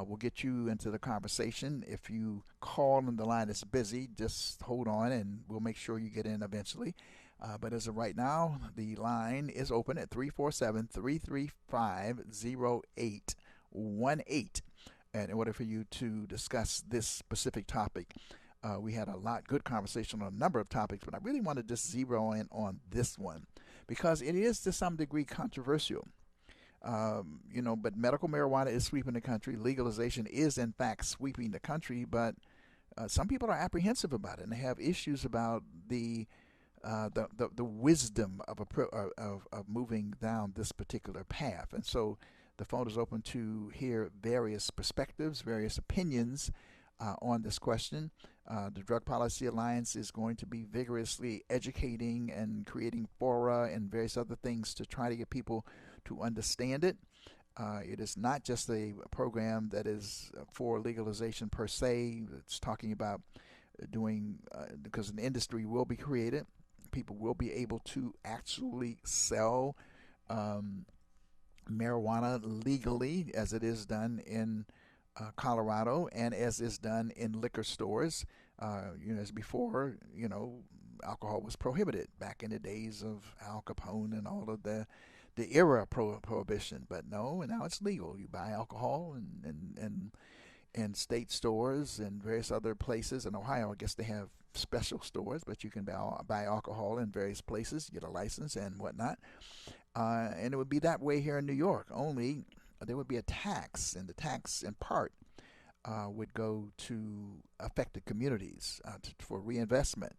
will get you into the conversation. If you call and the line is busy, just hold on and we'll make sure you get in eventually. But as of right now, the line is open at 347-335-0818. And in order for you to discuss this specific topic, we had a good conversation on a number of topics, but I really want to just zero in on this one because it is to some degree controversial. But medical marijuana is sweeping the country. Legalization is in fact sweeping the country, but some people are apprehensive about it and they have issues about the wisdom of moving down this particular path. And so the phone is open to hear various perspectives, various opinions on this question. The Drug Policy Alliance is going to be vigorously educating and creating fora and various other things to try to get people to understand it. It is not just a program that is for legalization per se. It's talking about doing, because an industry will be created. People will be able to actually sell marijuana legally, as it is done in Colorado and as is done in liquor stores. As before, alcohol was prohibited back in the days of Al Capone and all of the era prohibition. But no, now it's legal. You buy alcohol in state stores and various other places. In Ohio, I guess they have special stores, but you can buy alcohol in various places, get a license and whatnot. And it would be that way here in New York, only there would be a tax, and the tax in part would go to affected communities for reinvestment,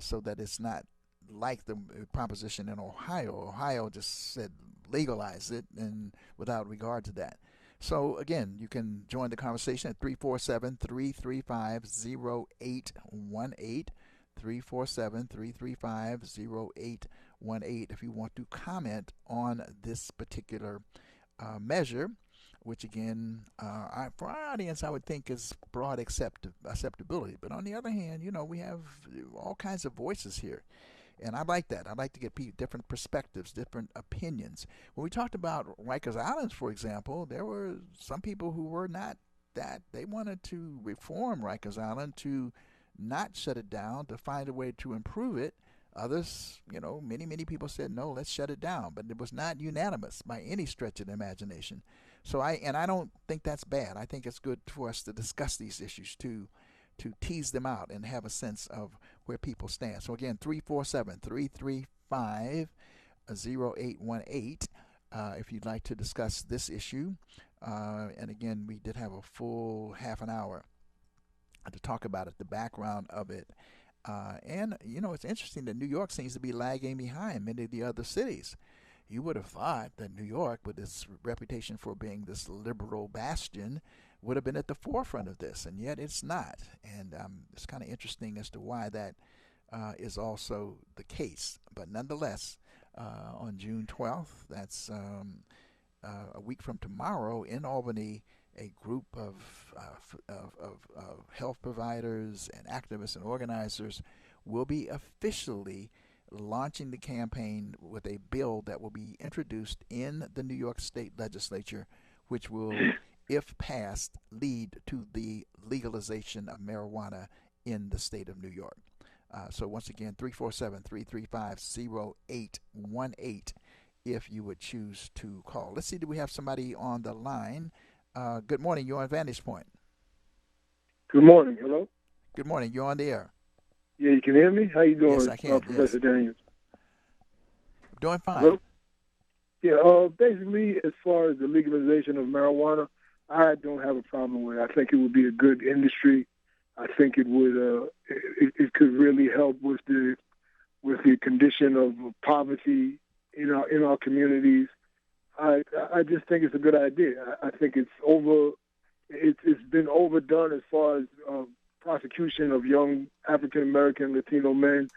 so that it's not like the proposition in Ohio. Ohio just said legalize it and without regard to that. So again, you can join the conversation at 347-335-0818, 347-335-0818 if you want to comment on this particular measure, which again, for our audience, I would think is broad acceptability. But on the other hand, we have all kinds of voices here. And I like that. I like to get different perspectives, different opinions. When we talked about Rikers Island, for example, there were some people who were not that. They wanted to reform Rikers Island, to not shut it down, to find a way to improve it. Others, many people said, no, let's shut it down. But it was not unanimous by any stretch of the imagination. So I don't think that's bad. I think it's good for us to discuss these issues too, to tease them out and have a sense of where people stand. So again, 347-335-0818 if you'd like to discuss this issue. And again, we did have a full half an hour to talk about it, the background of it. And it's interesting that New York seems to be lagging behind many of the other cities. You would have thought that New York, with its reputation for being this liberal bastion, would have been at the forefront of this, and yet it's not. And it's kind of interesting as to why that is also the case. But nonetheless, on June 12th, that's a week from tomorrow, in Albany, a group of health providers and activists and organizers will be officially launching the campaign with a bill that will be introduced in the New York State Legislature, which will, if passed, lead to the legalization of marijuana in the state of New York. So once again, 347-335-0818 if you would choose to call. Let's see, do we have somebody on the line? Good morning, you're on Vantage Point. Good morning, hello? Good morning, you're on the air. Yeah, you can hear me? How you doing, yes, I can, Professor Daniels? Doing fine. Hello? Yeah, basically, as far as the legalization of marijuana, I don't have a problem with it. I think it would be a good industry. I think it would it could really help with the condition of poverty in our communities. I just think it's a good idea. I think it's been overdone as far as prosecution of young African American, Latino men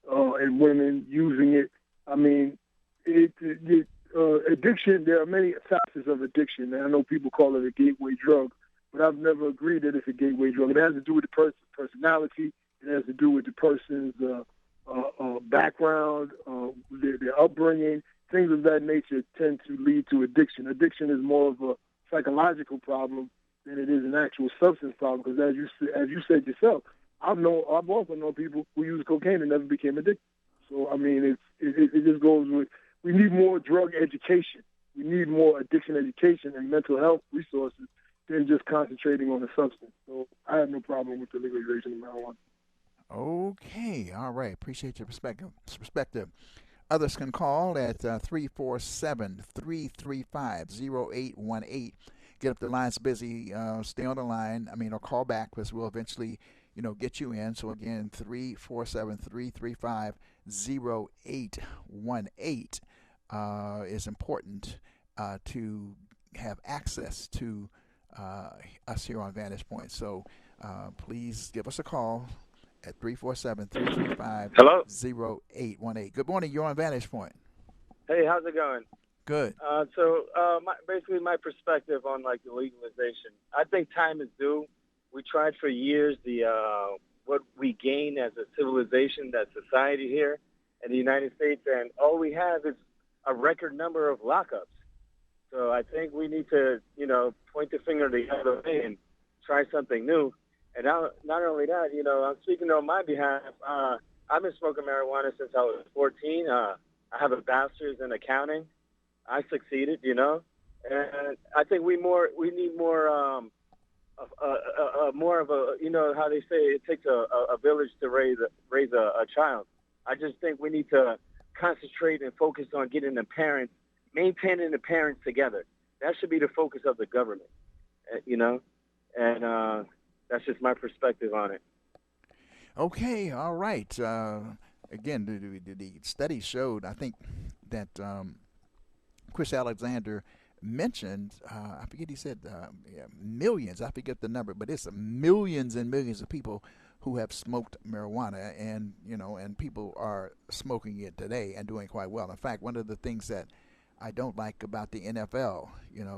and women using it. I mean, addiction. There are many facets of addiction, and I know people call it a gateway drug. But I've never agreed that it's a gateway drug. It has to do with the person's personality. It has to do with the person's background, their upbringing. Things of that nature tend to lead to addiction. Addiction is more of a psychological problem than it is an actual substance problem. Because as you said yourself, I've also known people who use cocaine and never became addicted. So I mean, it just goes with, we need more drug education. We need more addiction education and mental health resources than just concentrating on the substance. So I have no problem with the legalization of marijuana. Okay, all right. Appreciate your perspective. Others can call at 347-335-0818. Get up, the line's busy. Stay on the line. Or call back, because we'll eventually, get you in. So again, 347-335-0818 is important to have access to us here on Vantage Point. So please give us a call at 347-335-0818. Good morning. You're on Vantage Point. Hey, how's it going? Good. Basically my perspective on the legalization. I think time is due. We tried for years what we gain as a civilization, that society here in the United States, and all we have is a record number of lockups. So I think we need to, point the finger the other way and try something new. And not only that, I'm speaking on my behalf. I've been smoking marijuana since I was 14. I have a bachelor's in accounting. I succeeded, and I think we need more of a, how they say it takes a village to raise a child. I just think we need to concentrate and focus on getting the parents, maintaining the parents together. That should be the focus of the government, and that's just my perspective on it. Okay, all right. Again, the study showed, I think, that Chris Alexander mentioned, I forget, he said millions, I forget the number, but it's millions and millions of people who have smoked marijuana, and and people are smoking it today and doing quite well. In fact, one of the things that I don't like about the NFL,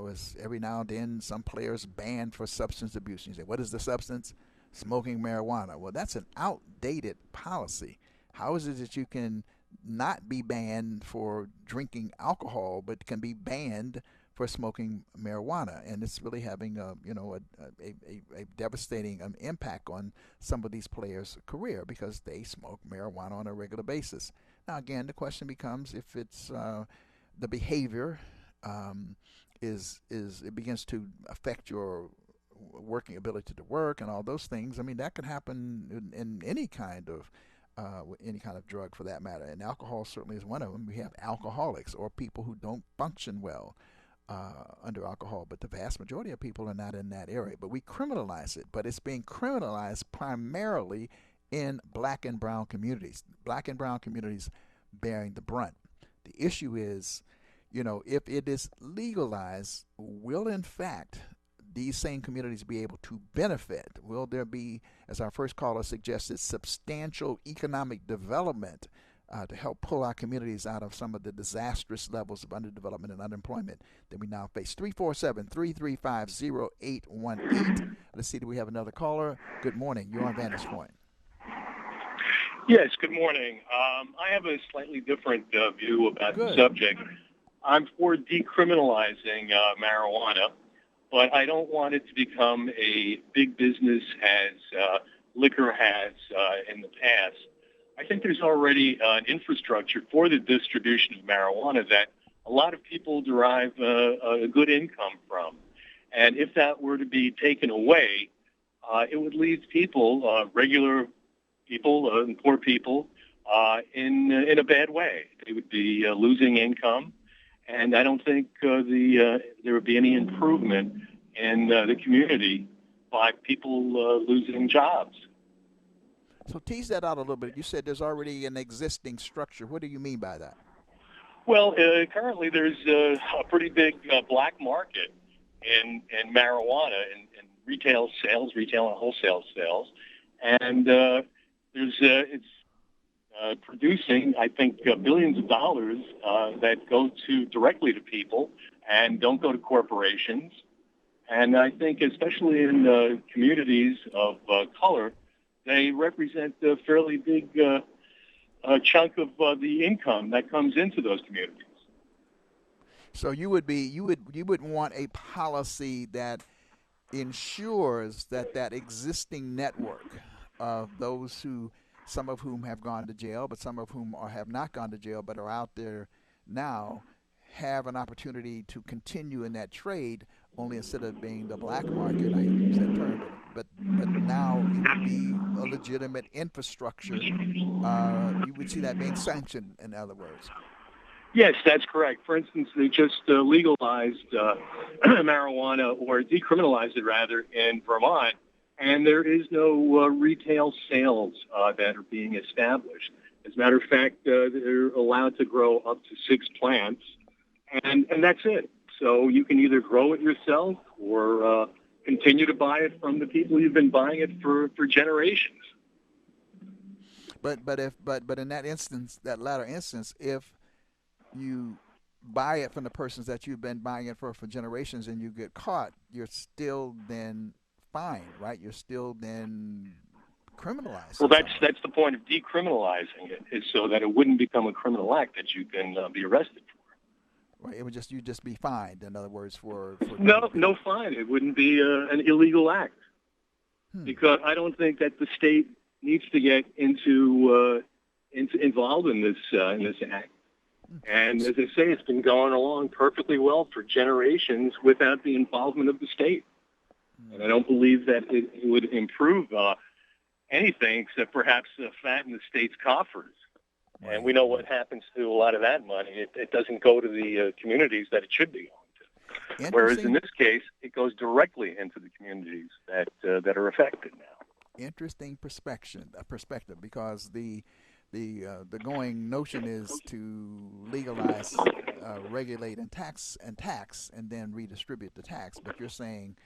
is every now and then some players banned for substance abuse. You say, what is the substance? Smoking marijuana. Well, that's an outdated policy. How is it that you can not be banned for drinking alcohol, but can be banned for smoking marijuana? And it's really having a devastating impact on some of these players' career, because they smoke marijuana on a regular basis. Now, again, the question becomes, if it's the behavior it begins to affect your working ability to work and all those things. That could happen in any kind of drug, for that matter. And alcohol certainly is one of them. We have alcoholics, or people who don't function well under alcohol, but the vast majority of people are not in that area. But we criminalize it, but it's being criminalized primarily in black and brown communities. Black and brown communities bearing the brunt. The issue is, if it is legalized, will in fact these same communities be able to benefit? Will there be, as our first caller suggested, substantial economic development to help pull our communities out of some of the disastrous levels of underdevelopment and unemployment that we now face? 347-335-0818. Let's see, do we have another caller? Good morning. You're on Vantage Point. Yes, good morning. I have a slightly different view about the subject. I'm for decriminalizing marijuana, but I don't want it to become a big business as liquor has in the past. I think there's already an infrastructure for the distribution of marijuana that a lot of people derive a good income from. And if that were to be taken away, it would leave people, regular people, and poor people, in a bad way. They would be losing income, and I don't think there would be any improvement in the community by people losing jobs. So tease that out a little bit. You said there's already an existing structure. What do you mean by that? Well, currently there's a pretty big black market in marijuana and retail sales, retail and wholesale sales, and it's producing, I think, billions of dollars that go directly to people and don't go to corporations. And I think, especially in communities of color, they represent a fairly big chunk of the income that comes into those communities. So you would want a policy that ensures that existing network of those who, some of whom have gone to jail, but some of whom have not gone to jail but are out there now, have an opportunity to continue in that trade, only instead of being the black market, I use that term, but now it would be a legitimate infrastructure. You would see that being sanctioned, in other words. Yes, that's correct. For instance, they just legalized marijuana, or decriminalized it rather, in Vermont, and there is no retail sales that are being established. As a matter of fact, they're allowed to grow up to 6 plants, and that's it. So you can either grow it yourself or continue to buy it from the people who've been buying it for generations. But in that instance, that latter instance, if you buy it from the persons that you've been buying it for generations and you get caught, you're still then fined, right? You're still then criminalized. Well, that's the point of decriminalizing it, is so that it wouldn't become a criminal act that you can be arrested for. Right, it would you'd just be fined, in other words, for no fine. It wouldn't be an illegal act, because I don't think that the state needs to get involved in this act. And as I say, it's been going along perfectly well for generations without the involvement of the state. And I don't believe that it would improve anything except perhaps fatten the state's coffers. And we know what happens to a lot of that money. It doesn't go to the communities that it should be going to. Whereas in this case, it goes directly into the communities that are affected now. Interesting perspective, because the going notion is to legalize, regulate, and tax, and then redistribute the tax. But you're saying,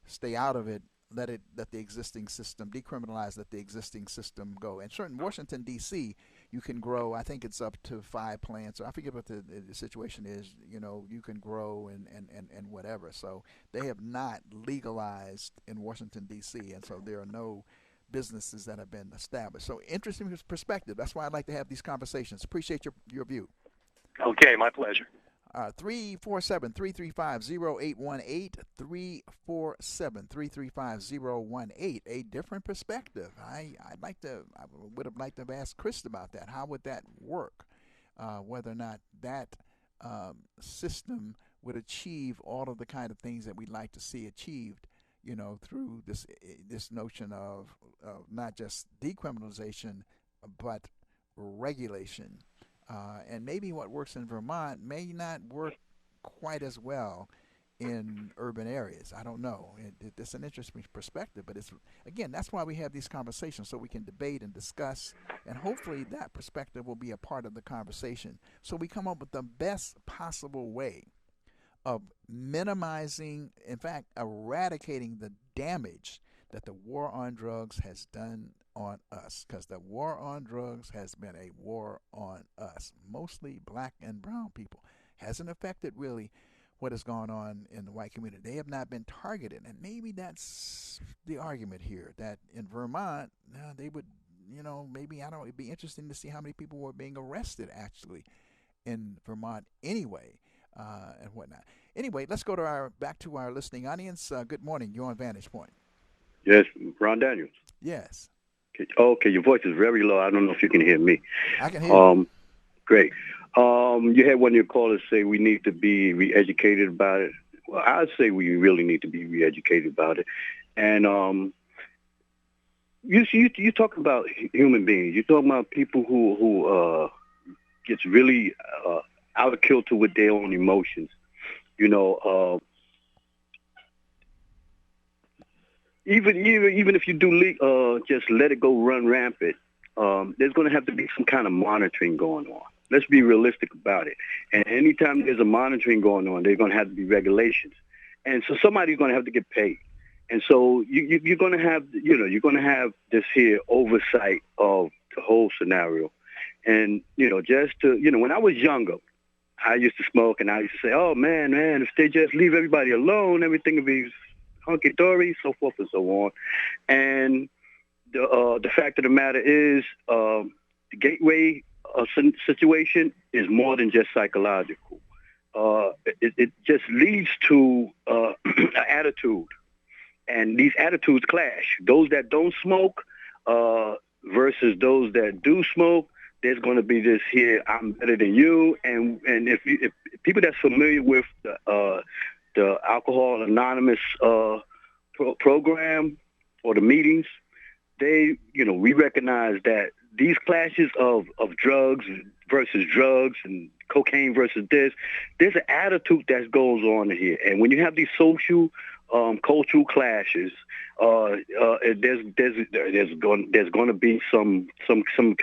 stay out of it. Let the existing system decriminalize. Let the existing system go. And certain Washington D.C., you can grow. I think it's up to 5 plants. I forget what the situation is. You can grow and whatever. So they have not legalized in Washington D.C., and so there are no businesses that have been established. So interesting perspective. That's why I like to have these conversations. Appreciate your view. Okay, my pleasure. 347-335-0818, 347-335-018. A different perspective. I would have liked to have asked Chris about that. How would that work? Whether or not that system would achieve all of the kind of things that we'd like to see achieved, through this notion of not just decriminalization, but regulation. And maybe what works in Vermont may not work quite as well in urban areas. I don't know. It's an interesting perspective, but that's why we have these conversations, so we can debate and discuss, and hopefully that perspective will be a part of the conversation, so we come up with the best possible way of minimizing, in fact, eradicating the damage that the war on drugs has done on us, because the war on drugs has been a war on us, mostly black and brown people. Hasn't affected really what has gone on in the white community. They have not been targeted, and maybe that's the argument here, that in Vermont, they would maybe, I don't know, it'd be interesting to see how many people were being arrested actually in Vermont anyway, and whatnot. Anyway, let's go back to our listening audience. Good morning. You're on Vantage Point. Yes, Ron Daniels. Yes. Okay, your voice is very low. I don't know if you can hear me. I can hear you. Great. You had one of your callers say we need to be re-educated about it. Well, I'd say we really need to be re-educated about it. And you talk about human beings. You're talking about people who gets really out of kilter with their own emotions. Even if you do just let it go run rampant, there's going to have to be some kind of monitoring going on. Let's be realistic about it. And anytime there's a monitoring going on, there's going to have to be regulations. And so somebody's going to have to get paid. And so you're going to have, you're going to have this here oversight of the whole scenario. And, just to, when I was younger, I used to smoke and I used to say, oh, man, if they just leave everybody alone, everything will be hunky-dory, so forth and so on. And the fact of the matter is the gateway situation is more than just psychological. It just leads to an attitude. And these attitudes clash. Those that don't smoke versus those that do smoke, there's going to be this here, I'm better than you. And if people that's familiar with the Alcohol Anonymous program or the meetings, we recognize that these clashes of drugs versus drugs and cocaine versus this, there's an attitude that goes on here. And when you have these social, cultural clashes, there's going to be some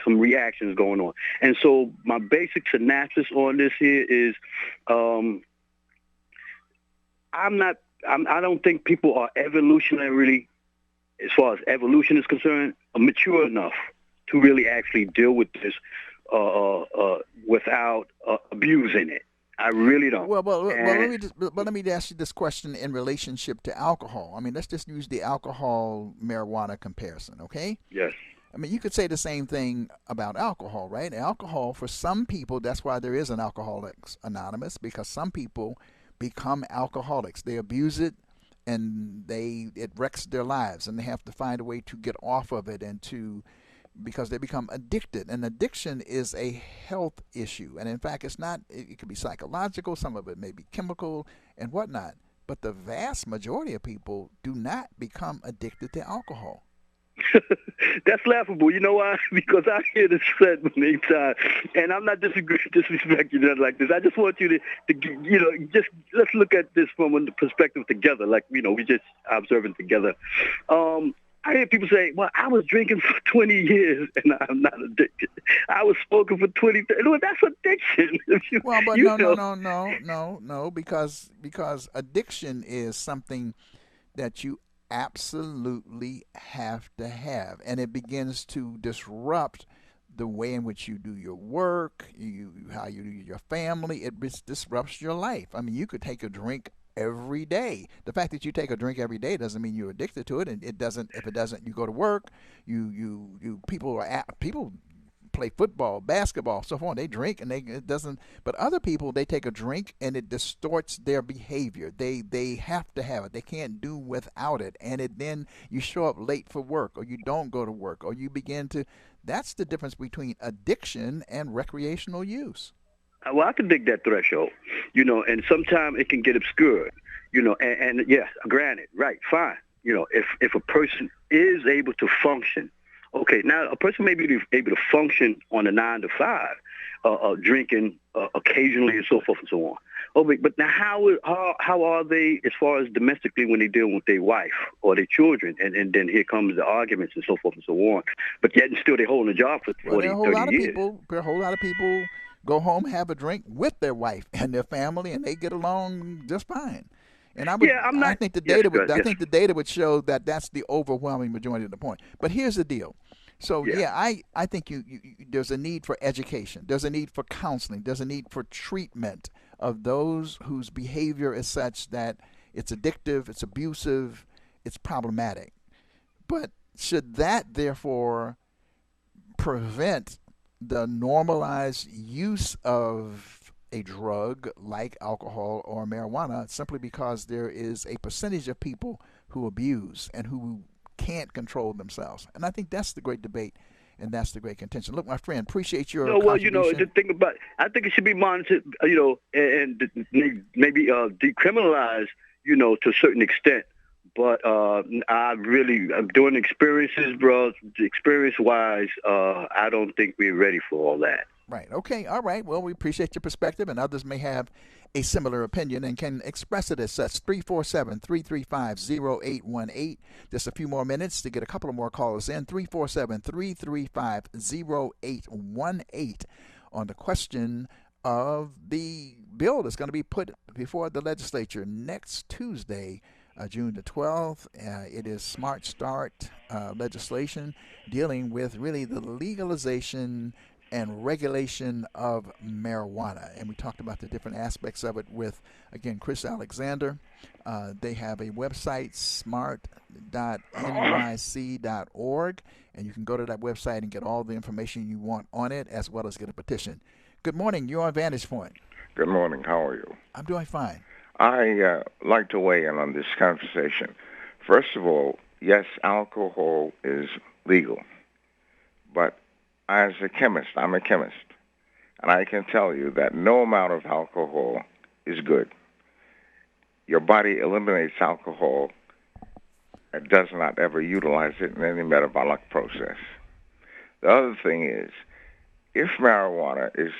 reactions going on. And so my basic synopsis on this here is, I don't think people are evolutionarily, as far as evolution is concerned, mature enough to really actually deal with this without abusing it. I really don't. Well, let me ask you this question in relationship to alcohol. I mean, let's just use the alcohol-marijuana comparison, okay? Yes. I mean, you could say the same thing about alcohol, right? Alcohol, for some people, that's why there is an Alcoholics Anonymous, because some people become alcoholics. They abuse it, and it wrecks their lives, and they have to find a way to get off of it because they become addicted. And addiction is a health issue. And in fact, it could be psychological, some of it may be chemical and whatnot. But the vast majority of people do not become addicted to alcohol. That's laughable. You know why? Because I hear this said many times, and I'm not disrespecting you like this. I just want you to just let's look at this from a perspective together, like, we just observing together. I hear people say, well, I was drinking for 20 years and I'm not addicted. I was smoking for 20. No, that's addiction. Well, but no, because addiction is something that you absolutely have to have, and it begins to disrupt the way in which you do your work, how you do your family. It disrupts your life. I mean, you could take a drink every day. The fact that you take a drink every day doesn't mean you're addicted to it, and it doesn't. If it doesn't, you go to work. People play football, basketball, so on. They drink, and it doesn't. But other people, they take a drink, and it distorts their behavior. They have to have it. They can't do without it, and then you show up late for work, or you don't go to work, or you begin to. That's the difference between addiction and recreational use. Well, I can dig that threshold, and sometimes it can get obscured, and yes, granted, right, fine. If a person is able to function, okay, now a person may be able to function on a 9 to 5, drinking occasionally and so forth and so on. Okay, but now how are they as far as domestically when they deal with their wife or their children, and then here comes the arguments and so forth and so on. But yet and still they're holding a job for 40, 30 years. A whole lot of people go home, have a drink with their wife and their family, and they get along just fine. And I think the data would show that that's the overwhelming majority of the point. But here's the deal. So I think there's a need for education. There's a need for counseling. There's a need for treatment of those whose behavior is such that it's addictive, it's abusive, it's problematic. But should that therefore prevent the normalized use of a drug like alcohol or marijuana simply because there is a percentage of people who abuse and who can't control themselves. And I think that's the great debate, and that's the great contention. Look, my friend, appreciate your contribution. The thing about I think it should be monitored, and maybe decriminalized, to a certain extent. But I'm doing experiences, bro. Experience-wise, I don't think we're ready for all that. Right. Okay. All right. Well, we appreciate your perspective, and others may have a similar opinion and can express it as such. 347-335-0818. Just a few more minutes to get a couple of more callers in. 347-335-0818 on the question of the bill that's going to be put before the legislature next Tuesday, June the 12th. It is Smart Start legislation dealing with really the legalization and regulation of marijuana. And we talked about the different aspects of it with, again, Chris Alexander. They have a website, smart.nyc.org, and you can go to that website and get all the information you want on it, as well as get a petition. Good morning. You're on Vantage Point. Good morning. How are you? I'm doing fine. I like to weigh in on this conversation. First of all, yes, alcohol is legal, but as a chemist, I'm a chemist, and I can tell you that no amount of alcohol is good. Your body eliminates alcohol and does not ever utilize it in any metabolic process. The other thing is, if marijuana is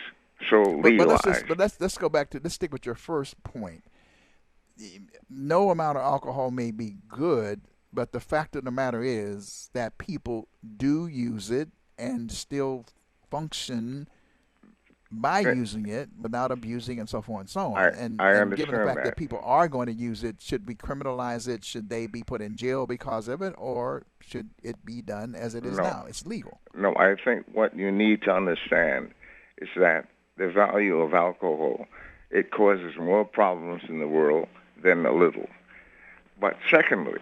so legalized... But let's go back to, let's stick with your first point. No amount of alcohol may be good, but the fact of the matter is that people do use it and still function by using it without abusing and so forth and so on. And given the fact that people are going to use it, should we criminalize it? Should they be put in jail because of it? Or should it be done as it is now? It's legal. No, I think what you need to understand is that the value of alcohol, it causes more problems in the world than a little. But secondly,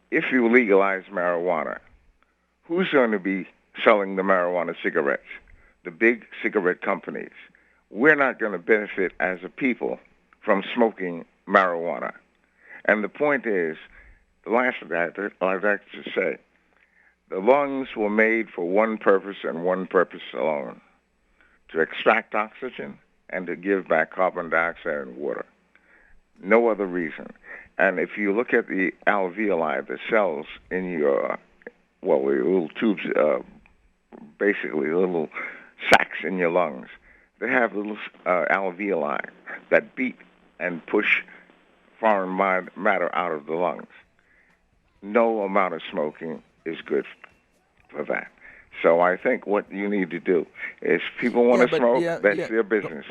if you legalize marijuana, who's going to be selling the marijuana cigarettes? The big cigarette companies. We're not going to benefit as a people from smoking marijuana. And the point is, the last of that, I'd like to say, the lungs were made for one purpose and one purpose alone, to extract oxygen and to give back carbon dioxide and water. No other reason. And if you look at the alveoli, the cells in your, your little tubes, basically little sacs in your lungs, they have little alveoli that beat and push foreign matter out of the lungs. No amount of smoking is good for that. So I think what you need to do is, people want to smoke, that's their business.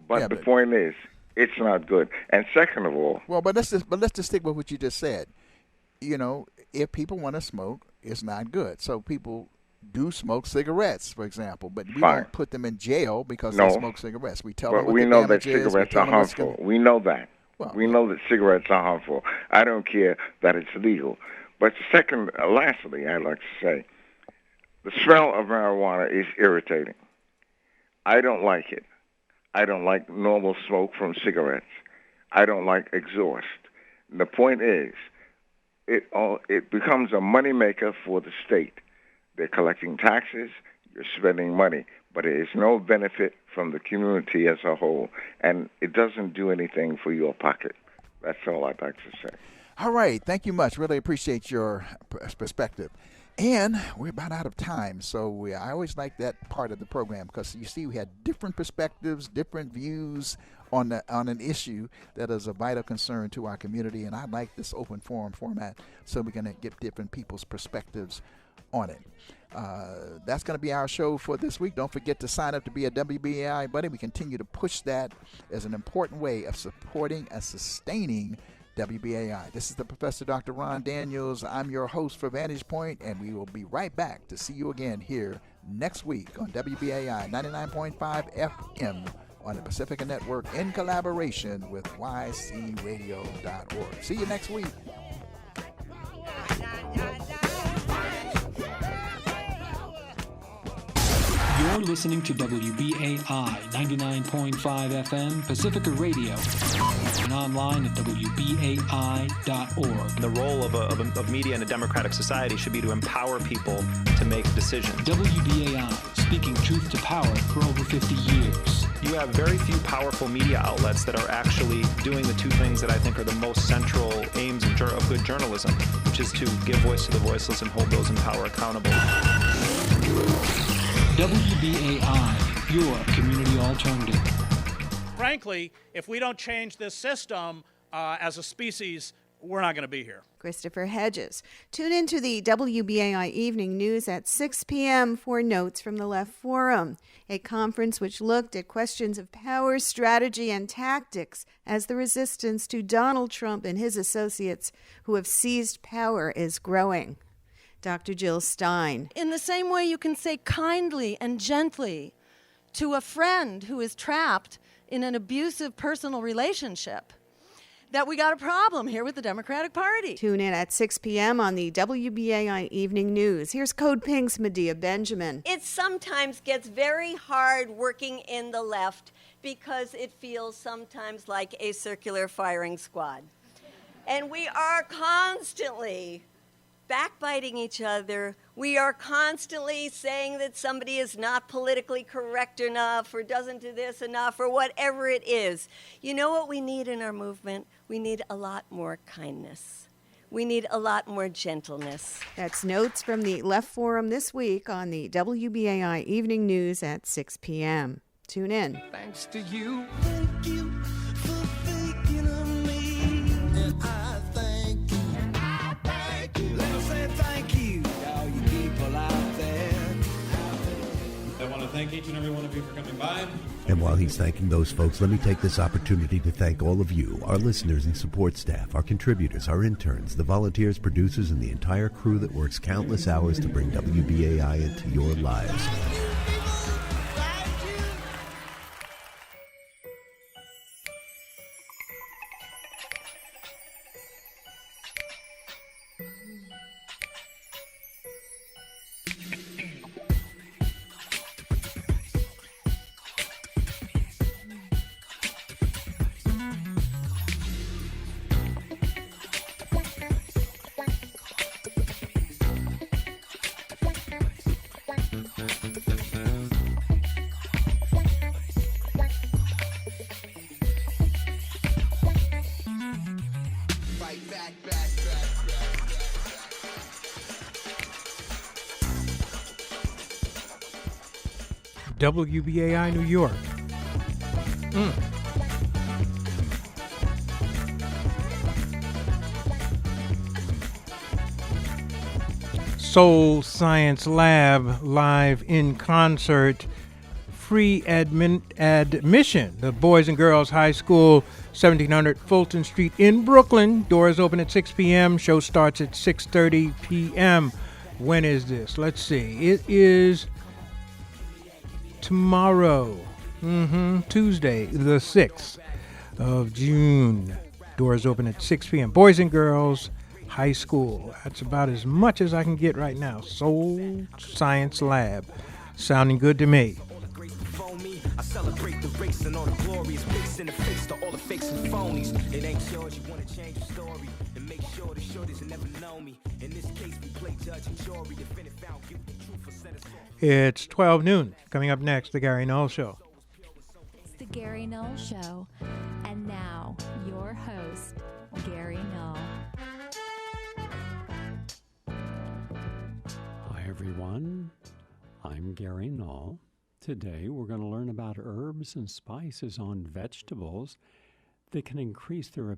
But the point is, it's not good. And second of all, but let's just stick with what you just said. If people want to smoke, it's not good. So people do smoke cigarettes, for example, but we don't put them in jail because they smoke cigarettes. We tell them what the damage is. We know that cigarettes are harmful. We know that. We know that cigarettes are harmful. I don't care that it's legal. But lastly, I'd like to say, the smell of marijuana is irritating. I don't like it. I don't like normal smoke from cigarettes. I don't like exhaust. And the point is, it becomes a moneymaker for the state. They're collecting taxes, you're spending money, but it is no benefit from the community as a whole, and it doesn't do anything for your pocket. That's all I'd like to say. All right. Thank you much. Really appreciate your perspective. And we're about out of time, so I always like that part of the program because, you see, we had different perspectives, different views on an issue that is a vital concern to our community, and I like this open forum format so we're going to get different people's perspectives on it. That's going to be our show for this week. Don't forget to sign up to be a WBAI buddy. We continue to push that as an important way of supporting and sustaining WBAI. This is the Professor Dr. Ron Daniels. I'm your host for Vantage Point, and we will be right back to see you again here next week on WBAI 99.5 FM on the Pacifica Network in collaboration with ycradio.org. See you next week. You're listening to WBAI 99.5 FM Pacifica Radio and online at WBAI.org. The role of media in a democratic society should be to empower people to make decisions. WBAI, speaking truth to power for over 50 years. You have very few powerful media outlets that are actually doing the two things that I think are the most central aims of good journalism, which is to give voice to the voiceless and hold those in power accountable. WBAI, your community alternative. Frankly, if we don't change this system as a species, we're not going to be here. Christopher Hedges. Tune into the WBAI Evening News at 6 p.m. for Notes from the Left Forum, a conference which looked at questions of power, strategy, and tactics as the resistance to Donald Trump and his associates who have seized power is growing. Dr. Jill Stein. In the same way you can say kindly and gently to a friend who is trapped in an abusive personal relationship, that we got a problem here with the Democratic Party. Tune in at 6 p.m. on the WBAI Evening News. Here's Code Pink's Medea Benjamin. It sometimes gets very hard working in the left because it feels sometimes like a circular firing squad. And we are constantly backbiting each other. We are constantly saying that somebody is not politically correct enough or doesn't do this enough or whatever it is. You know what we need in our movement? We need a lot more kindness. We need a lot more gentleness. That's Notes from the Left Forum this week on the WBAI Evening News at 6 p.m. Tune in. Thanks to you. Thank you for thinking of me. And I thank you. And I thank you. Let us say thank you to all you people out there. I want to thank each and every one of you for coming by. And while he's thanking those folks, let me take this opportunity to thank all of you, our listeners and support staff, our contributors, our interns, the volunteers, producers, and the entire crew that works countless hours to bring WBAI into your lives. WBAI New York. Soul Science Lab live in concert. Free admission. The Boys and Girls High School, 1700 Fulton Street in Brooklyn. Doors open at 6 p.m. Show starts at 6:30 p.m. When is this? Let's see. It is tomorrow, Tuesday, the 6th of June. Doors open at 6 p.m. Boys and Girls High School. That's about as much as I can get right now. Soul Science Lab. Sounding good to me. I celebrate the race and all the glorious pics in the face to all the fakes and phonies. It ain't yours, you want to change the story and make sure the shorties never know me. In this case, we play judge and jury. Defendant found guilty, truth will set us off. It's 12 noon. Coming up next, The Gary Null Show. It's The Gary Null Show. And now, your host, Gary Null. Hi, everyone. I'm Gary Null. Today, we're going to learn about herbs and spices on vegetables that can increase their